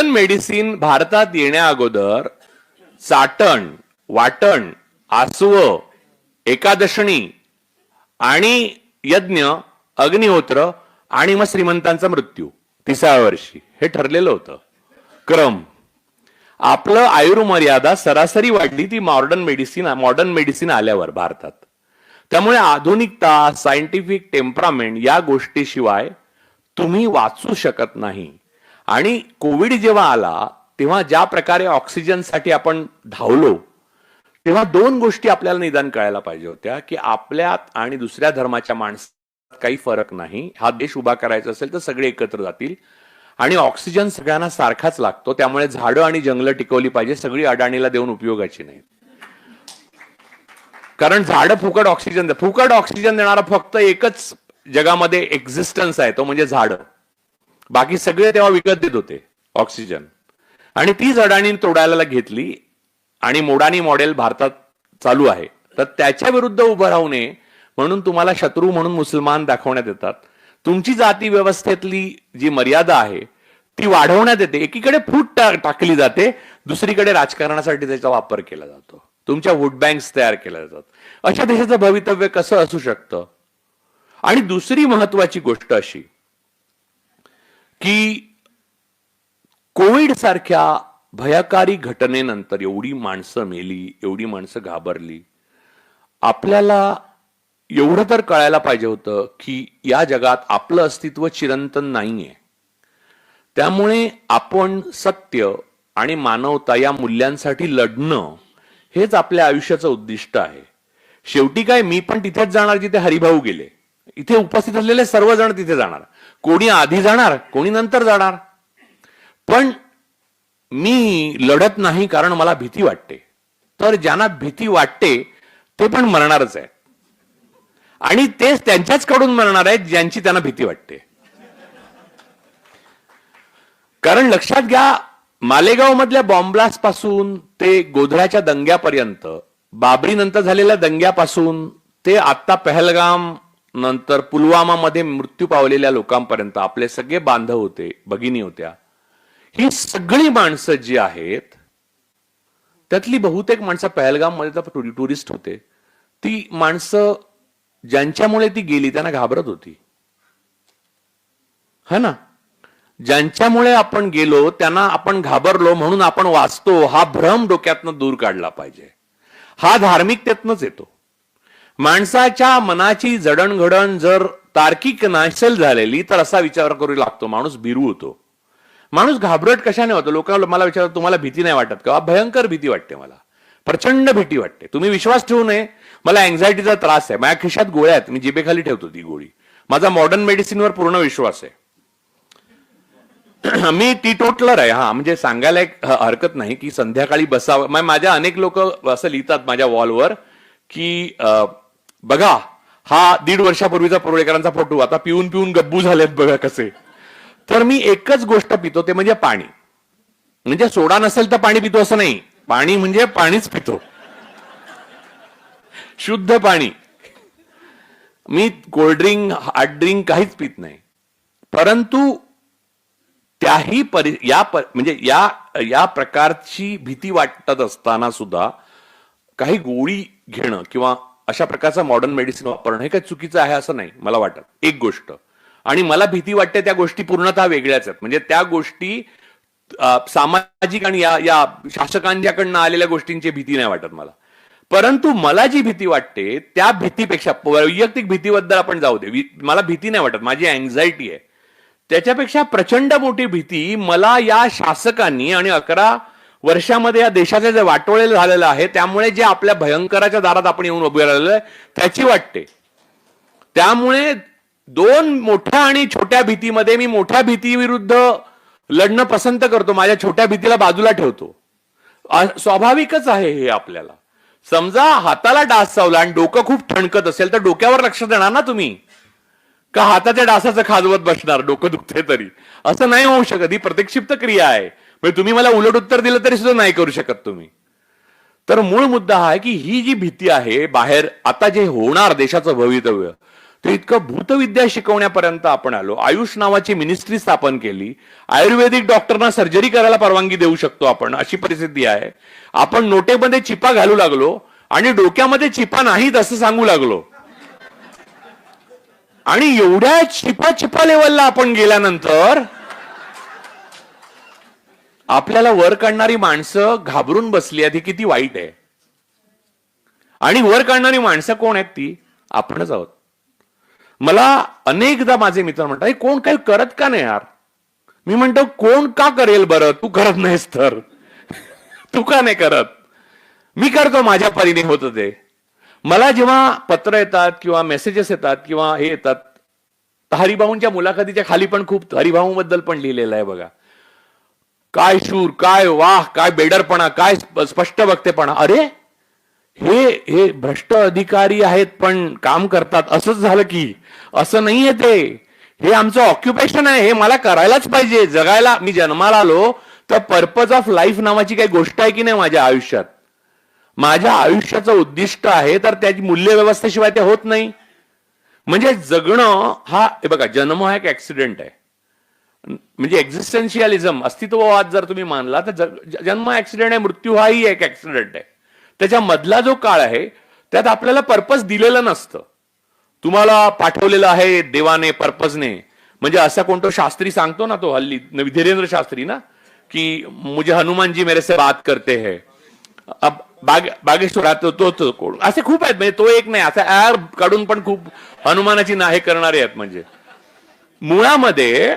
मेडिसिन भारतात येण्या अगोदर चाटण, वाटण, आसव, एकादशणी आणि यज्ञ, अग्निहोत्र आणि मग श्रीमंतांचा मृत्यू 30व्या वर्षी, हे ठरलेलं होतं क्रम. आपलं आयुर्मर्यादा सरासरी वाढली ती मॉडर्न मेडिसिन आल्यावर भारतात. त्यामुळे आधुनिकता, सायंटिफिक टेम्परामेंट या गोष्टीशिवाय तुम्ही वाचू शकत नाही. आणि कोविड जेव्हा आला तेव्हा ज्या प्रकारे ऑक्सिजनसाठी आपण धावलो, तेव्हा दोन गोष्टी आपल्याला निदान कळायला पाहिजे होत्या की आपल्यात आणि दुसऱ्या धर्माच्या माणसात काही फरक नाही. हा देश उभा करायचा असेल तर सगळे एकत्र जातील आणि ऑक्सिजन सगळ्यांना सारखाच लागतो. त्यामुळे झाडं आणि जंगलं टिकवली पाहिजे, सगळी अडाणीला देऊन उपयोगाची नाही. कारण झाडं फुकट ऑक्सिजन देणारा फक्त एकच जगामध्ये एक्झिस्टन्स आहे, तो म्हणजे झाडं. बाकी सगळे तेव्हा विकत देत होते ऑक्सिजन, आणि तीच अडाणी तोडायला घेतली आणि मोडानी मॉडेल भारतात चालू आहे. तर त्याच्या विरुद्ध उभं राहू नये म्हणून तुम्हाला शत्रू म्हणून मुसलमान दाखवण्यात येतात. तुमची जाती व्यवस्थेतली जी मर्यादा आहे ती वाढवण्यात येते. एकीकडे फूट टाकली जाते, दुसरीकडे राजकारणासाठी त्याचा वापर केला जातो. तुमच्या वोट बँक्स तयार केल्या जातात. अशा देशाचं भवितव्य कसं असू शकतं? आणि दुसरी महत्वाची गोष्ट अशी की कोविड सारख्या भयकारी घटनेनंतर एवढी माणसं मेली, एवढी माणसं घाबरली. आपल्याला एवढं तर कळायला पाहिजे होतं की या जगात आपलं अस्तित्व चिरंतन नाहीये. त्यामुळे आपण सत्य आणि मानवता या मूल्यांसाठी लढणं हेच आपल्या आयुष्याचं उद्दिष्ट आहे. शेवटी काय, मी पण तिथेच जाणार जिथे हरिभाऊ गेले. इथे उपस्थित असलेले सर्वजण तिथे जाणार. कोणी आधी जाणार, कोणी नंतर जाणार. पण मी लढत नाही कारण मला भीती वाटते. तर ज्यांना भीती वाटते ते पण मरणारच आहे. आणि तेच त्यांच्याच कडून मरणार आहेत ज्यांची त्यांना भीती वाटते. कारण लक्षात घ्या, मालेगाव मधल्या बॉम्बलास्ट पासून ते गोधराच्या दंग्यापर्यंत, बाबरी नंतर झालेल्या दंग्यापासून ते आता पहलगाम नंतर पुलवामा मध्ये मृत्यू पावलेल्या लोकांपर्यंत आपले सगळे बांधव होते, भगिनी होत्या. ही सगळी माणसं जी आहेत त्यातली बहुतेक माणसं पहलगाम मध्ये तर टुरिस्ट होते. ती माणसं ज्यांच्यामुळे ती गेली त्यांना घाबरत होती, है ना. ज्यांच्यामुळे आपण गेलो त्यांना आपण घाबरलो म्हणून आपण वाचतो, हा भ्रम डोक्यातनं दूर काढला पाहिजे. हा धार्मिकतेतनच येतो. माणसाच्या मनाची जडणघडण जर तार्किक नसेल झालेली तर असा विचार करू लागतो, माणूस भिरू होतो. माणूस घाबरट कशाने होतो? लोक मला विचारतात, तुम्हाला भीती नाही वाटत का? भयंकर भीती वाटते मला, प्रचंड भीती वाटते. तुम्ही विश्वास ठेवू नये, मला अँझायटीचा त्रास आहे. माझ्या खिशात गोळ्या आहेत, मी जिभेखाली ठेवतो ती गोळी. माझा मॉडर्न मेडिसिनवर पूर्ण विश्वास आहे. मी टीटोटलर आहे. हा, म्हणजे सांगायला एक हरकत नाही की संध्याकाळी बसावं. माझ्या अनेक लोक असं लिहितात माझ्या वॉलवर की बघा हा 1.5 वर्षापूर्वीचा पुरळेकरांचा फोटो, आता पिऊन पिऊन गब्बू झालेत बघा कसे. तर मी एकच गोष्ट पितो, ते म्हणजे पाणी. म्हणजे सोडा नसेल तर पाणी पितो असं नाही, पाणी म्हणजे पाणीच पितो, शुद्ध पाणी. मी कोल्ड्रिंक, हार्ड ड्रिंक काहीच पित नाही. परंतु त्याही म्हणजे या प्रकारची भीती वाटत असताना सुद्धा काही गोळी घेणं किंवा अशा प्रकारचं मॉडर्न मेडिसिन वापरणं हे काही चुकीचं आहे असं नाही मला वाटत. एक गोष्ट, आणि मला भीती वाटते त्या गोष्टी पूर्णतः वेगळ्याच आहेत. म्हणजे त्या गोष्टी सामाजिक आणि या शासकांच्याकडनं आलेल्या गोष्टींची भीती नाही वाटत मला. परंतु मला जी भीती वाटते त्या भीतीपेक्षा, वैयक्तिक भीतीबद्दल आपण जाऊ दे, मला भीती नाही वाटत, माझी अँझायटी आहे. त्याच्यापेक्षा प्रचंड मोठी भीती मला या शासकांनी आणि 11 वर्षामध्ये या देशाचे जे वाटोळे झालेलं आहे त्यामुळे जे आपल्या भयंकराच्या दारात आपण येऊन उभे राहिलेलो आहे त्याची वाटते. त्यामुळे 2 मोठ्या आणि छोट्या भीतीमध्ये मी मोठ्या भीतीविरुद्ध लढणं पसंत करतो, माझ्या छोट्या भीतीला बाजूला ठेवतो. स्वाभाविकच आहे हे आपल्याला. समजा हाताला डास चावला आणि डोकं खूप ठणकत असेल तर डोक्यावर लक्ष देणार ना तुम्ही, का हाताच्या डासाचं खाजवत बसणार डोकं दुखते तरी? असं नाही होऊ शकत. ही प्रतिक्षिप्त क्रिया आहे. म्हणजे तुम्ही मला उलट उत्तर दिलं तरी सुद्धा नाही करू शकत तुम्ही. तर मूळ मुद्दा हा आहे की ही जी भीती आहे बाहेर, आता जे होणार देशाचं भवितव्य, ते इतकं भूतविद्या शिकवण्यापर्यंत आपण आलो. आयुष नावाची मिनिस्ट्री स्थापन केली. आयुर्वेदिक डॉक्टरना सर्जरी करायला परवानगी देऊ शकतो आपण, अशी परिस्थिती आहे. आपण नोटेमध्ये चिपा घालू लागलो आणि डोक्यामध्ये चिपा नाहीत असं सांगू लागलो. आणि एवढ्या चिपा लेवलला आपण गेल्यानंतर आपल्याला वर काढणारी माणसं घाबरून बसली आहेत. ही किती वाईट आहे. आणि वर काढणारी माणसं कोण आहेत? ती आपणच आहोत. मला अनेकदा माझे मित्र म्हणतात, कोण काही करत का नाही यार? मी म्हणतो, कोण का करेल बरं? तू करत नाहीस तर तू का नाही करत? मी करतो, माझ्या परीने होतं ते. मला जेव्हा पत्र येतात किंवा मेसेजेस येतात किंवा हे येतात, हरिभाऊंच्या मुलाखतीच्या खाली पण खूप हरिभाऊ बद्दल पण लिहिलेलं आहे बघा. काय शूर, काय वाह, काय बेडरपणा, काय स्पष्ट वक्तेपणा. अरे हे भ्रष्ट अधिकारी आहेत पण काम करतात, असंच झालं की? असं नाहीये ते. हे आमचं ऑक्युपेशन आहे, हे मला करायलाच पाहिजे. जगायला मी जन्माला आलो तर पर्पज ऑफ लाईफ नावाची काही गोष्ट आहे की नाही माझ्या आयुष्यात? माझ्या आयुष्याचं उद्दिष्ट आहे, तर त्याची मूल्य व्यवस्थेशिवाय ते होत नाही. म्हणजे जगणं हा, हे बघा, जन्म हा एक ऍक्सिडेंट आहे. म्हणजे एक्झिस्टन्शियलिझम, अस्तित्ववाद जर तुम्ही मानला तर जन्म ऍक्सिडेंट आहे, मृत्यू हाही एक ऍक्सिडेंट आहे. त्याच्या मधला जो काळ आहे त्यात आपल्याला पर्पज दिलेलं नसतं. तुम्हाला पाठवलेलं आहे देवाने पर्पजने. म्हणजे असा कोणतो शास्त्री सांगतो ना, तो हल्ली धीरेंद्र शास्त्री ना, की मुझे हनुमान जी मेरे से बात करते हैं. अब बागेश्वरात तो कोण असे खूप आहेत. म्हणजे तो एक नाही, असा ऍर काढून पण खूप हनुमानाची नाही करणारे आहेत. म्हणजे मुळामध्ये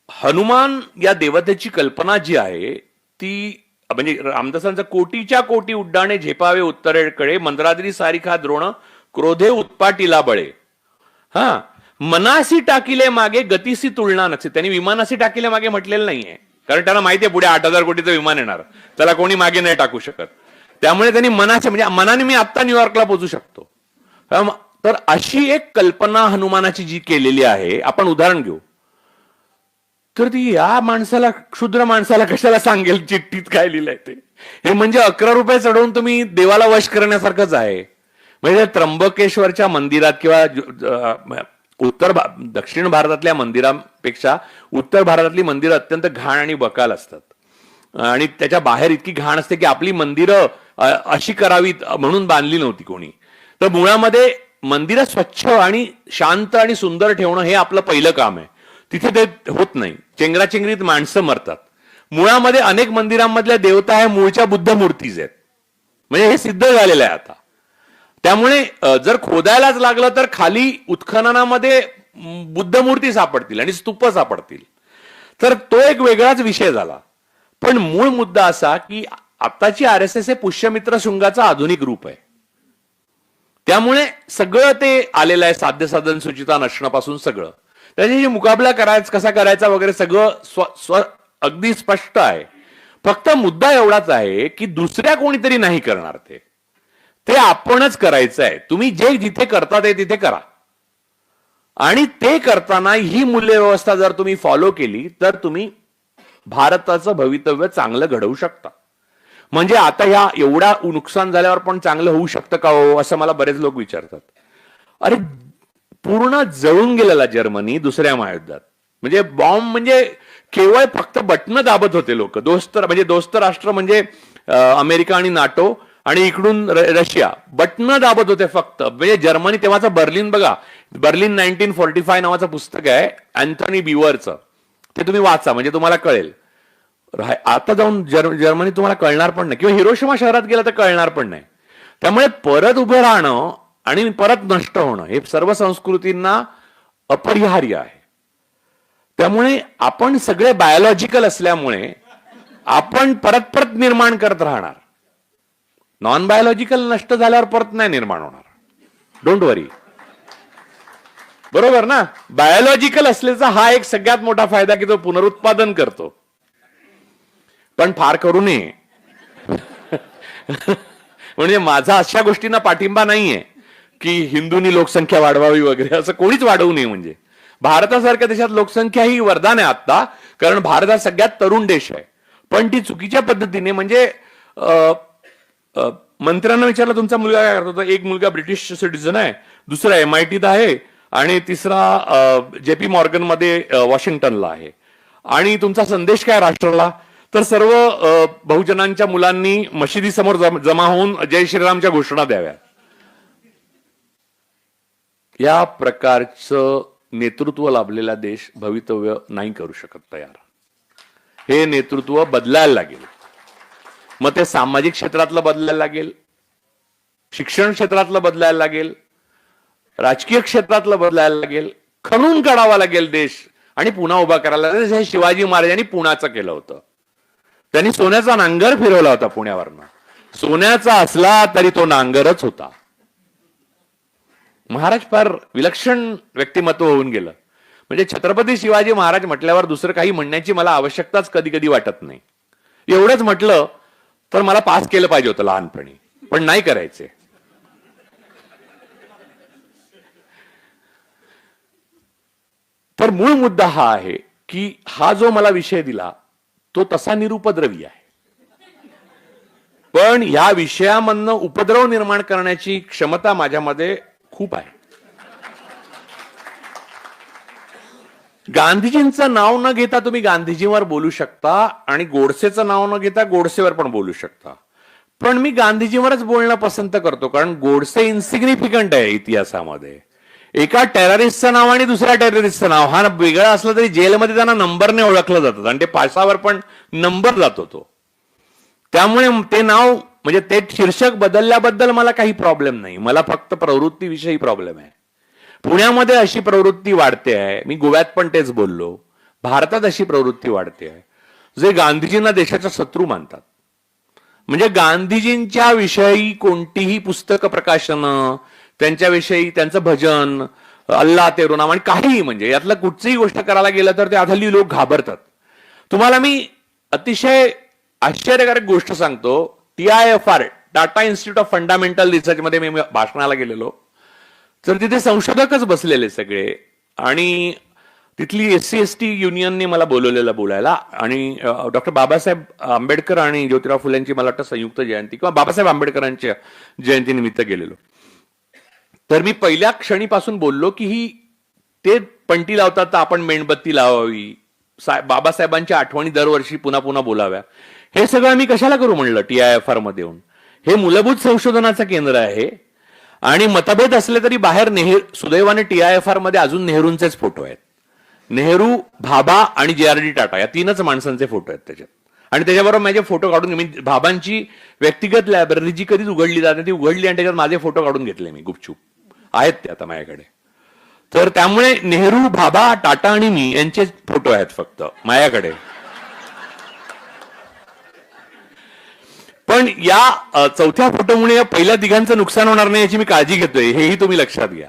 हनुमान या देवतेची कल्पना जी आहे ती, म्हणजे रामदासांचा कोटीच्या कोटी उड्डाणे झेपावे उत्तरेकडे, मंद्राद्री सारिखा द्रोण क्रोधे उत्पाटीला बळे. हा, मनासी टाकिले मागे गतीसी तुलना नसे. त्यांनी विमानासी टाकिले मागे म्हटलेलं नाहीये, कारण त्यांना माहितीये पुढे 8,000 कोटीचं विमान येणार, त्याला कोणी मागे नाही टाकू शकत. त्यामुळे त्यांनी मनाचे, म्हणजे मनाने मी आत्ता न्यूयॉर्कला पोहोचू शकतो. तर अशी एक कल्पना हनुमानाची जी केलेली आहे. आपण उदाहरण घेऊ तर ती या माणसाला, क्षुद्र माणसाला कशाला सांगेल चिठ्ठीत काय लिहिलंय ते. हे म्हणजे 11 रुपये चढवून तुम्ही देवाला वश करण्यासारखंच आहे. म्हणजे त्र्यंबकेश्वरच्या मंदिरात किंवा दक्षिण भारतातल्या मंदिरांपेक्षा उत्तर भारतातली मंदिरं अत्यंत घाण आणि बकाल असतात. आणि त्याच्या बाहेर इतकी घाण असते की आपली मंदिरं अशी करावीत म्हणून बांधली नव्हती कोणी. तर मुळामध्ये मंदिरं स्वच्छ आणि शांत आणि सुंदर ठेवणं हे आपलं पहिलं काम आहे. तिथे ते होत नाही. चेंगराचेंगरीत माणसं मरतात. मुळामध्ये अनेक मंदिरांमधल्या देवता ह्या मूळच्या बुद्ध मूर्तीज आहेत. म्हणजे हे सिद्ध झालेलं आहे आता. त्यामुळे जर खोदायलाच लागलं तर खाली उत्खननामध्ये बुद्ध मूर्ती सापडतील आणि स्तूप सापडतील. तर तो एक वेगळाच विषय झाला. पण मूळ मुद्दा असा की आताची RSS हे पुष्यमित्र शृंगाचं आधुनिक रूप आहे. त्यामुळे सगळं ते आलेलं आहे, साध्य साधन सूचिता नसण्यापासून सगळं. त्याच्याशी मुकाबला कसा करायचा वगैरे सगळं अगदी स्पष्ट आहे. फक्त मुद्दा एवढाच आहे की दुसऱ्या कोणीतरी नाही करणार ते आपणच करायचं आहे. तुम्ही जे जिथे करता ते तिथे करा. आणि ते करताना ही मूल्यव्यवस्था जर तुम्ही फॉलो केली तर तुम्ही भारताचं भवितव्य चांगलं घडवू शकता. म्हणजे आता ह्या एवढा नुकसान झाल्यावर पण चांगलं होऊ शकतं का हो, असं मला बरेच लोक विचारतात. अरे पूर्ण जळून गेलेला जर्मनी दुसऱ्या महायुद्धात. म्हणजे बॉम्ब म्हणजे केवळ फक्त बटणं दाबत होते लोक. दोस्त राष्ट्र म्हणजे अमेरिका आणि नाटो आणि इकडून रशिया बटणं दाबत होते फक्त. म्हणजे जर्मनी तेव्हाचा बर्लिन बघा, बर्लिन 1945 नावाचं पुस्तक आहे अँथनी बिवरचं, ते तुम्ही वाचा म्हणजे तुम्हाला कळेल. आता जाऊन जर्मनी तुम्हाला कळणार पण नाही, किंवा हिरोशिमा शहरात गेला तर कळणार पण नाही. त्यामुळे परत उभं राहणं आणि परत नष्ट होणं हे सर्व संस्कृतींना अपरिहार्य आहे. त्यामुळे आपण सगळे बायोलॉजिकल असल्यामुळे आपण परत परत निर्माण करत राहणार. नॉन बायोलॉजिकल नष्ट झाल्यावर परत नाही निर्माण होणार. डोंट वरी. बरोबर ना. बायोलॉजिकल असल्याचा हा एक सगळ्यात मोठा फायदा की तो पुनरुत्पादन करतो. पण फार करू नये. म्हणजे माझा अशा गोष्टींना पाठिंबा नाहीये की हिंदूंनी लोकसंख्या वाढवावी वगैरे, असं कोणीच वाढवू नये. म्हणजे भारतासारख्या देशात लोकसंख्या ही वरदान आहे आता, कारण भारत हा सगळ्यात तरुण देश आहे. पण ती चुकीच्या पद्धतीने, म्हणजे मंत्र्यांना विचारलं तुमचा मुलगा काय करतो, एक मुलगा ब्रिटिश सिटीजन आहे, दुसरा MITत आहे आणि तिसरा JP मॉर्गन मध्ये वॉशिंग्टनला आहे, आणि तुमचा संदेश काय राष्ट्राला, तर सर्व बहुजनांच्या मुलांनी मशिदीसमोर जमा होऊन जय श्रीरामच्या घोषणा द्याव्या. या प्रकारचं नेतृत्व लाभलेला देश भवितव्य नाही करू शकत तयार. हे नेतृत्व बदलायला लागेल. मग ते सामाजिक क्षेत्रातलं बदलायला लागेल, शिक्षण क्षेत्रातलं बदलायला लागेल, राजकीय क्षेत्रातलं बदलायला लागेल, खणून काढावा लागेल देश आणि पुन्हा उभा करायला लागेल. हे शिवाजी महाराजांनी पुण्याचं केलं होतं. त्यांनी सोन्याचा नांगर फिरवला होता पुण्यावरनं. सोन्याचा असला तरी तो नांगरच होता. महाराज फार विलक्षण व्यक्तिमत्व होऊन गेलं. म्हणजे छत्रपती शिवाजी महाराज म्हटल्यावर दुसरं काही म्हणण्याची मला आवश्यकताच कधी कधी वाटत नाही. एवढंच म्हटलं तर मला पास केलं पाहिजे होतं लहानपणी, पण नाही करायचे. तर मूळ मुद्दा हा आहे की हा जो मला विषय दिला तो तसा निरुपद्रवी आहे, पण या विषयामधनं उपद्रव निर्माण करण्याची क्षमता माझ्यामध्ये खूप आहे. गांधीजींचं नाव न घेता तुम्ही गांधीजींवर बोलू शकता आणि गोडसेचं नाव न घेता गोडसेवर पण बोलू शकता. पण मी गांधीजींवरच बोलणं पसंत करतो, कारण गोडसे इन्सिग्निफिकंट आहे इतिहासामध्ये. एका टेररिस्टचं नाव आणि दुसऱ्या टेररिस्टचं नाव हा वेगळा असलं तरी जेलमध्ये त्यांना नंबरने ओळखलं जातं आणि ते पासावर पण नंबर जातो तो. त्यामुळे ते नाव म्हणजे ते शीर्षक बदलल्याबद्दल मला काही प्रॉब्लेम नाही. मला फक्त प्रवृत्तीविषयी प्रॉब्लेम आहे. पुण्यामध्ये अशी प्रवृत्ती वाढते आहे, मी गोव्यात पण तेच बोललो, भारतात अशी प्रवृत्ती वाढते आहे, जे गांधीजींना देशाचा शत्रू मानतात. म्हणजे गांधीजींच्या विषयी कोणतीही पुस्तक प्रकाशनं, त्यांच्याविषयी त्यांचं भजन, अल्ला तेरो नाम आणि काहीही म्हणजे यातलं कुठचीही गोष्ट करायला गेलं तर ते हल्ली लोक घाबरतात. तुम्हाला मी अतिशय आश्चर्यकारक गोष्ट सांगतो. TIFR Tata institute of fundamental research मध्ये मी भाषणाला गेलेलो, तर तिथे संशोधकच बसलेले सगळे आणि तिथली SC ST युनियनने मला बोलवलेलं बोलायला आणि डॉक्टर बाबासाहेब आंबेडकर आणि ज्योतिराव फुलेंची मला वाटतं संयुक्त जयंती किंवा बाबासाहेब आंबेडकरांच्या जयंतीनिमित्त गेलेलो. तर मी पहिल्या क्षणीपासून बोललो की ही ते पणती लावतात तर आपण मेणबत्ती लावावी, बाबासाहेबांच्या आठवणी दरवर्षी पुन्हा पुन्हा बोलाव्या. हे सगळं आम्ही कशाला करू म्हणलं TIFR मध्ये येऊन. हे मूलभूत संशोधनाचं केंद्र आहे आणि मतभेद असले तरी बाहेर सुदैवाने TIFR मध्ये अजून नेहरूंचेच फोटो आहेत. नेहरू, भाभा आणि JRD टाटा या तीनच माणसांचे फोटो आहेत त्याच्यात. आणि त्याच्याबरोबर माझे फोटो काढून मी भाभांची व्यक्तिगत लायब्ररी जी कधीच उघडली जाते ती उघडली आणि त्याच्यात माझे फोटो काढून घेतले मी गुपचूप. आहेत ते आता माझ्याकडे. तर त्यामुळे नेहरू, भाभा, टाटा आणि मी यांचे फोटो आहेत फक्त माझ्याकडे. पण या चौथ्या फोटोमुळे या पहिल्या तिघांचं नुकसान होणार नाही याची मी काळजी घेतोय, हेही तुम्ही लक्षात घ्या.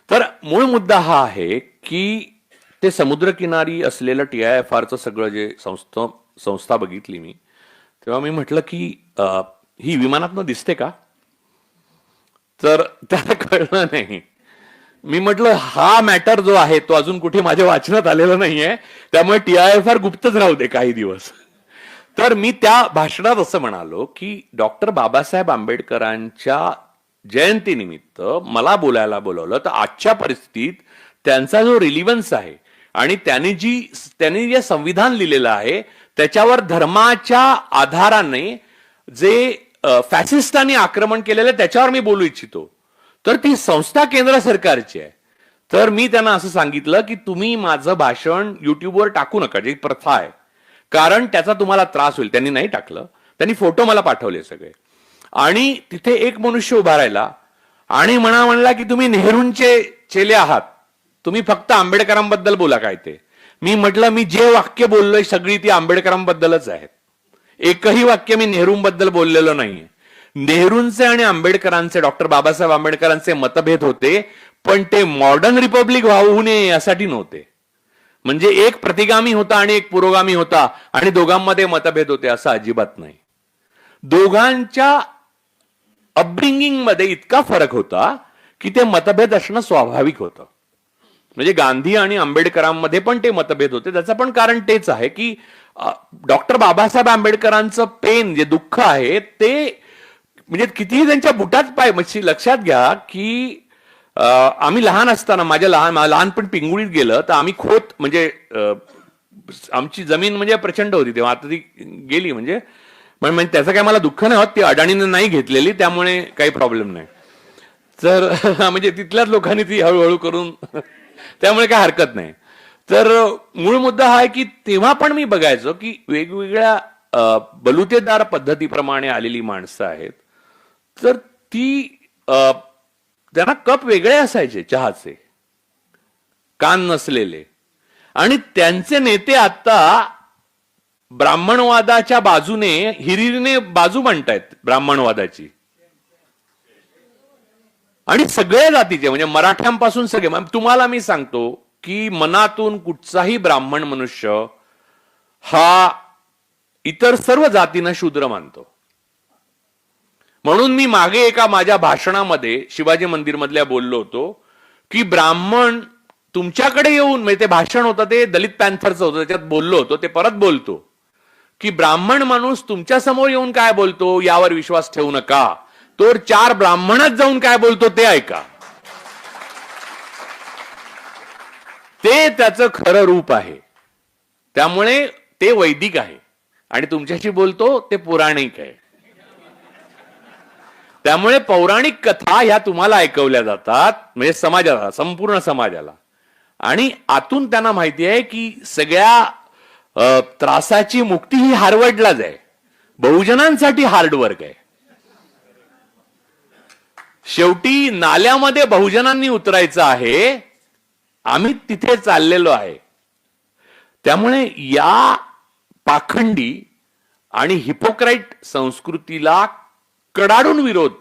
तर मूळ मुद्दा हा आहे की ते समुद्रकिनारी असलेलं TIFRचं सगळं जे संस्था बघितली मी, तेव्हा मी म्हटलं की ही विमानातनं दिसते का? तर त्याला कळलं नाही. मी म्हटलं हा मॅटर जो आहे तो अजून कुठे माझ्या वाचनात आलेला नाहीये, त्यामुळे TIFR गुप्तच राहू दे काही दिवस. तर मी त्या भाषणात असं म्हणालो की डॉक्टर बाबासाहेब आंबेडकरांच्या जयंतीनिमित्त मला बोलायला बोलवलं तर आजच्या परिस्थितीत त्यांचा जो रिलिव्हन्स आहे आणि त्यांनी जे संविधान लिहिलेलं आहे त्याच्यावर धर्माच्या आधाराने जे फॅसिस्टांनी आक्रमण केलेलं त्याच्यावर मी बोलू इच्छितो. तर ती संस्था केंद्र सरकारची आहे. तर मी त्यांना असं सांगितलं की तुम्ही माझं भाषण युट्यूबवर टाकू नका, जी प्रथा आहे, कारण त्याचा तुम्हाला त्रास होईल. त्यांनी नाही टाकलं, त्यांनी फोटो मला पाठवले सगळे. आणि तिथे एक मनुष्य उभा राहिला आणि म्हणला की तुम्ही नेहरूंचे चेले आहात, तुम्ही फक्त आंबेडकरांबद्दल बोला काय ते. मी म्हटलं मी जे वाक्य बोललोय सगळी ती आंबेडकरांबद्दलच आहेत. एकही वाक्य मी नेहरूंबद्दल बोललेलो नाहीये. नेहरूंचे आणि आंबेडकरांचे, डॉक्टर बाबासाहेब आंबेडकरांचे मतभेद होते, पण ते मॉडर्न रिपब्लिक होऊ नये यासाठी नव्हते. म्हणजे एक प्रतिगामी होता आणि एक पुरोगामी होता आणि दोघांमध्ये मतभेद होते असं अजिबात नाही. दोघांच्या अपब्रिंगिंग मध्ये इतका फरक होता की ते मतभेद असणं स्वाभाविक होतं. म्हणजे गांधी आणि आंबेडकरांमध्ये पण ते मतभेद होते. त्याचं पण कारण तेच आहे की डॉक्टर बाबासाहेब आंबेडकरांचं पेन जे दुःख आहे ते म्हणजे कितीही त्यांच्या बुटात पाय. म्हणजे लक्षात घ्या की आम्ही लहान असताना माझ्या लहानपण पिंगुळीत गेलं तर आम्ही खोत म्हणजे आमची जमीन म्हणजे प्रचंड होती तेव्हा, आता ती गेली म्हणजे त्याचं काय मला दुःख नाही होत. ती अडाणीने नाही घेतलेली त्यामुळे काही प्रॉब्लेम नाही. तर म्हणजे तिथल्याच लोकांनी ती हळूहळू करून त्यामुळे काय हरकत नाही. तर मूळ मुद्दा हा आहे की तेव्हा पण मी बघायचो की वेगवेगळ्या बलुतेदार पद्धतीप्रमाणे आलेली माणसं आहेत, तर ती त्यांना कप वेगळे असायचे चहाचे, कान नसलेले, आणि त्यांचे नेते आता ब्राह्मणवादाच्या बाजूने हिरिरीने बाजू मांडतायत ब्राह्मणवादाची. आणि सगळ्या जातीचे म्हणजे मराठ्यांपासून सगळे. तुम्हाला मी सांगतो की मनातून कुठचाही ब्राह्मण मनुष्य हा इतर सर्व जातींना शूद्र मानतो. म्हणून मी मागे एका माझ्या भाषणामध्ये शिवाजी मंदिर मधल्या बोललो होतो की ब्राह्मण तुमच्याकडे येऊन, म्हणजे ते भाषण होतं ते दलित पॅन्थरचं होतं, त्याच्यात बोललो होतो ते परत बोलतो की ब्राह्मण माणूस तुमच्या समोर येऊन काय बोलतो यावर विश्वास ठेवू नका, तो 4 ब्राह्मणच जाऊन काय बोलतो ते ऐका. ते त्याचं खरं रूप आहे. त्यामुळे ते वैदिक आहे आणि तुमच्याशी बोलतो ते पौराणिक आहे. त्यामुळे पौराणिक कथा ह्या तुम्हाला ऐकवल्या जातात, म्हणजे समाजाला, संपूर्ण समाजाला, आणि आतून त्यांना माहिती आहे की सगळ्या त्रासाची मुक्ती ही हार्वर्डलाच आहे. बहुजनांसाठी हार्डवर्क आहे. शेवटी नाल्यामध्ये बहुजनांनी उतरायचं आहे, आम्ही तिथे चाललेलो आहे. त्यामुळे या पाखंडी आणि हिपोक्राईट संस्कृतीला कडाडून विरोध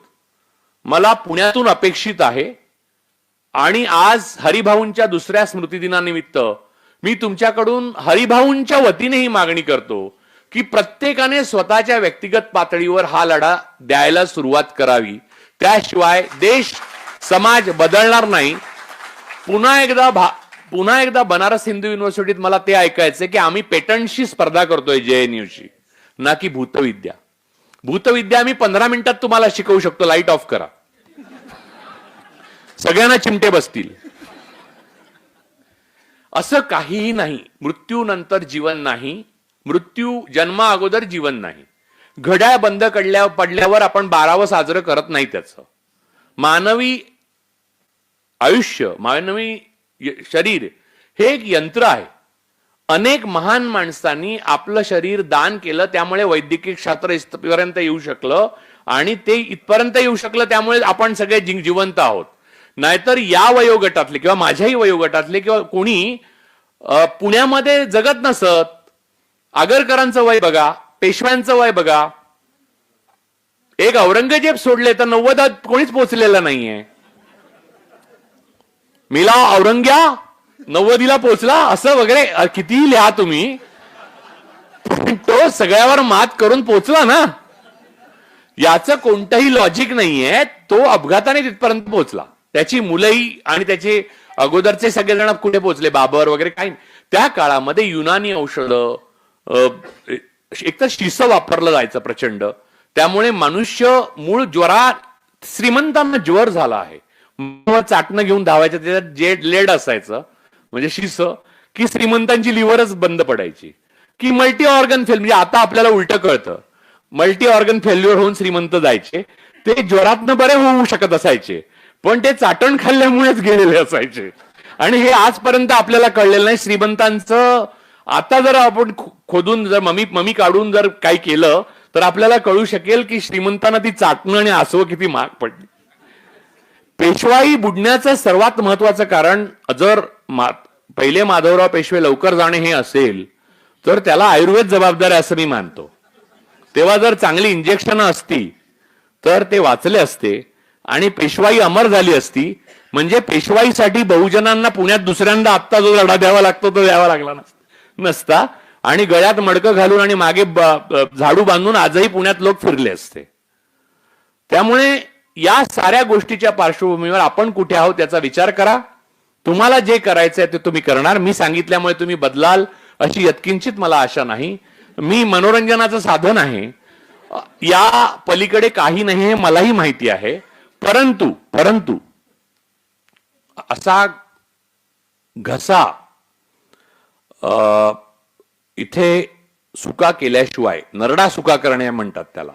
मला पुण्यातून अपेक्षित आहे. आणि आज हरिभाऊंच्या दुसऱ्या स्मृतिदिनानिमित्त मी तुमच्याकडून हरिभाऊंच्या वतीने ही मागणी करतो की प्रत्येकाने स्वतःच्या व्यक्तिगत पातळीवर हा लढा द्यायला सुरुवात करावी. त्याशिवाय देश समाज बदलणार नाही. पुन्हा एकदा बनारस हिंदू युनिव्हर्सिटीत मला ते ऐकायचंय की आम्ही पेटंटशी स्पर्धा करतोय JNUशी, ना की भूतविद्या. भूतविद्या आम्ही 15 मिनिटात तुम्हाला शिकवू शकतो. लाईट ऑफ करा, सगळ्यांना चिमटे बसतील. असं काहीही नाही. मृत्यूनंतर जीवन नाही, मृत्यू जन्मा अगोदर जीवन नाही. घड्याळ बंद पडल्यावर आपण 12वं साजरं करत नाही. त्याचं मानवी आयुष्य, मानवी शरीर हे एक यंत्र आहे. अनेक महान माणसांनी आपलं शरीर दान केलं, त्यामुळे वैद्यकीय शास्त्र इथपर्यंत येऊ शकलं, आणि ते इथपर्यंत येऊ शकलं त्यामुळे आपण सगळे जिवंत आहोत. नाहीतर या वयोगटातले किंवा माझ्याही वयोगटातले किंवा कोणी पुण्यामध्ये जगत नसत. आगरकरांचं वय बघा, पेशव्यांचं वय बघा. एक औरंगजेब सोडले तर 90 कोणीच पोचलेलं नाहीये. मिला औरंग्या 90ला पोचला असं वगैरे कितीही लिहा तुम्ही, पण तो सगळ्यावर मात करून पोचला ना. याचं कोणतंही लॉजिक नाहीये. तो अपघाताने तिथपर्यंत पोचला. त्याची मुलंही आणि त्याचे अगोदरचे सगळेजण कुठे पोचले, बाबर वगैरे काही. त्या काळामध्ये युनानी औषधं, एक तर शिस वापरलं जायचं प्रचंड. त्यामुळे मनुष्य मूळ ज्वरात, श्रीमंतांना ज्वर झाला आहे, चाटणं घेऊन धावायचं, त्याच्यात जे लेड असायचं म्हणजे शिस, की श्रीमंतांची लिव्हरच बंद पडायची. की मल्टी ऑर्गन फेल, म्हणजे आता आपल्याला उलट कळतं, मल्टी ऑर्गन फेल्युअर होऊन श्रीमंत जायचे. ते ज्वरातनं बरे होऊ शकत असायचे, पण ते चाटण खाल्ल्यामुळेच गेलेले असायचे. आणि हे आजपर्यंत आपल्याला कळलेलं नाही. श्रीमंतांचं आता जर आपण खोदून जर ममी काढून जर काही केलं तर आपल्याला कळू शकेल की श्रीमंतांना ती चाटणं आणि आसवं किती महाग पडली. पेशवाई बुडण्याचं सर्वात महत्वाचं कारण, जर पहिले माधवराव पेशवे लवकर जाणे हे असेल तर त्याला आयुर्वेद जबाबदार आहे असं मी मानतो. तेव्हा जर चांगली इंजेक्शन असती तर ते वाचले असते आणि पेशवाई अमर झाली असती. म्हणजे पेशवाईसाठी बहुजनांना पुण्यात दुसऱ्यांदा आत्ता जो लढा द्यावा लागतो तो द्यावा लागला नसता, आणि गळ्यात मडकं घालून आणि मागे झाडू बांधून आजही पुण्यात लोक फिरले असते. त्यामुळे या साऱ्या गोष्टीच्या पार्श्वभूमीवर आपण कुठे आहोत याचा विचार करा. तुम्हाला जे करायचंय ते तुम्ही करणार. मी सांगितल्यामुळे तुम्ही बदलाल अशी यत्किंचित मला आशा नाही. मी मनोरंजनाचं साधन आहे, या पलीकडे काही नाही हे मलाही माहिती आहे. परंतु असा घसा इथे सुका केल्याशिवाय, नरडा सुका करणे म्हणतात त्याला,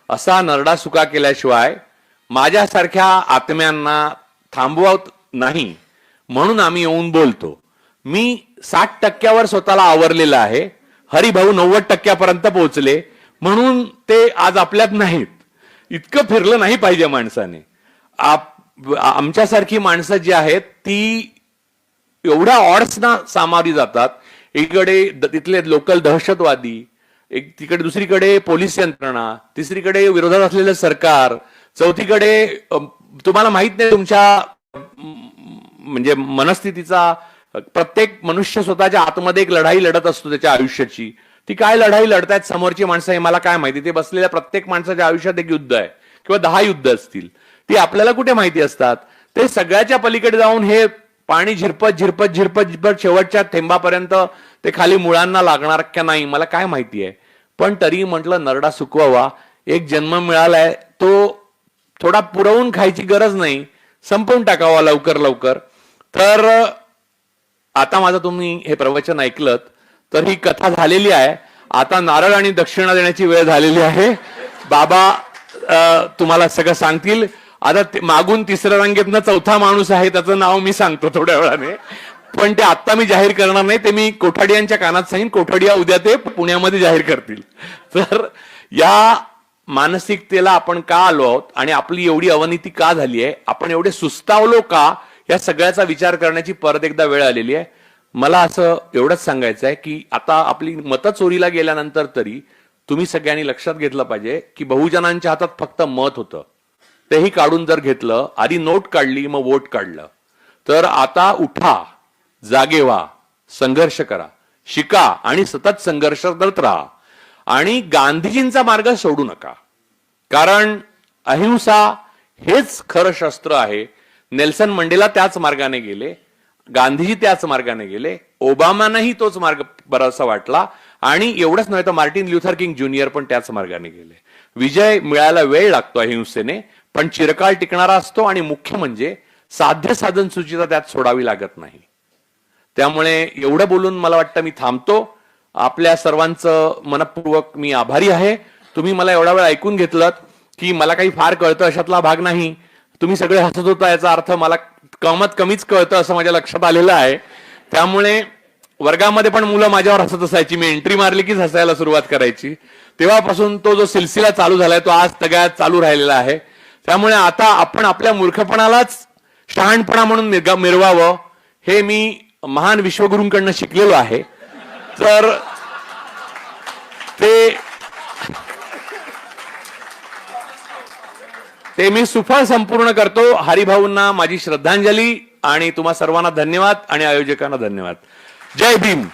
असा नरडा सुका केल्याशिवाय माझ्यासारख्या आत्म्यांना थांबवत नाही. म्हणून आम्ही येऊन बोलतो. मी 60% स्वतःला आवरलेलं आहे. हरिभाऊ 90% पोहोचले, म्हणून ते आज आपल्यात नाहीत. इतकं फिरलं नाही पाहिजे माणसाने. आमच्यासारखी माणसं जी आहेत ती एवढ्या ऑड्सना सामावली जातात. एकीकडे तिथले लोकल दहशतवादी, तिकडे दुसरीकडे पोलीस यंत्रणा, तिसरीकडे विरोधात असलेलं सरकार, चौथीकडे तुम्हाला माहित नाही तुमच्या म्हणजे मनस्थितीचा. प्रत्येक मनुष्य स्वतःच्या आतमध्ये एक लढाई लढत असतो त्याच्या आयुष्याची. ती काय लढाई लढतायत समोरची माणसं हे मला काय माहिती. ते बसलेल्या प्रत्येक माणसाच्या आयुष्यात एक युद्ध आहे किंवा 10 युद्ध असतील. ती आपल्याला कुठे माहिती असतात. ते सगळ्याच्या पलीकडे जाऊन हे पाणी झिरपत शेवटच्या थेंबापर्यंत ते खाली मुळांना लागणार का नाही मला काय माहिती आहे. पण तरी म्हटलं नरडा सुकवावा. एक जन्म मिळालाय तो थोडा पुरवून खायची गरज नाही, संपवून टाकावा लवकर. तर आता माझं तुम्ही हे प्रवचन ऐकलं तर ही कथा झालेली आहे. आता नारळ आणि दक्षिणा देण्याची वेळ झालेली आहे. बाबा तुम्हाला सगळं सांगतील. आता मागून तिसऱ्या रांगेतनं चौथा माणूस आहे, त्याचं नाव मी सांगतो थोड्या वेळाने, पण ते आत्ता मी जाहीर करणार नाही. ते मी कोठाडियांच्या कानात सांगेन. कोठाडिया उद्या ते पुण्यामध्ये जाहीर करतील. तर या मानसिकतेला आपण का आलो आहोत आणि आपली एवढी अवनती का झाली आहे, आपण एवढे सुस्तावलो का, या सगळ्याचा विचार करण्याची परत एकदा वेळ आलेली आहे. मला असं एवढंच सांगायचं आहे की आता आपली मतं चोरीला गेल्यानंतर तरी तुम्ही सगळ्यांनी लक्षात घेतलं पाहिजे की बहुजनांच्या हातात फक्त मत होतं, तेही काढून जर घेतलं, आधी नोट काढली मग वोट काढलं, तर आता उठा, जागे व्हा, संघर्ष करा, शिका आणि सतत संघर्ष करत राहा आणि गांधीजींचा मार्ग सोडू नका. कारण अहिंसा हेच खरं शस्त्र आहे. नेल्सन मंडेला त्याच मार्गाने गेले, गांधीजी त्याच मार्गाने गेले, ओबामानाही तोच मार्ग बराचसा वाटला आणि एवढंच नव्हे तर मार्टिन ल्युथर किंग ज्युनियर पण त्याच मार्गाने गेले. विजय मिळायला वेळ लागतो अहिंसेने, पण चिरकाळ टिकणारा असतो आणि मुख्य म्हणजे साध्य साधन सूचिता त्यात सोडावी लागत नाही. त्यामुळे एवढं बोलून मला वाटतं मी थांबतो. आपल्या सर्वांचं मनपूर्वक मी आभारी आहे. तुम्ही मला एवढा वेळ ऐकून घेतलं की मला काही फार कळतं अशातला भाग नाही. तुम्ही सगळे हसत होता याचा अर्थ मला कमीच कळतं असं माझ्या लक्षात आलेलं आहे. त्यामुळे वर्गामध्ये पण मुलं माझ्यावर हसत असायची. मी एंट्री मारली कीच हसायला सुरुवात करायची. तेव्हापासून तो जो सिलसिला चालू झालाय तो आज सगळ्यात चालू राहिलेला आहे. त्यामुळे आता आपण आपल्या मूर्खपणालाच शहाणपणा म्हणून मिरवावं हे मी महान विश्वगुरूंकडनं शिकलेलो आहे. तर ते मी सुफळ संपूर्ण करतो. हरिभाऊंना माझी श्रद्धांजली आणि तुम्हा सर्वांना धन्यवाद आणि आयोजकांना धन्यवाद. जय भीम.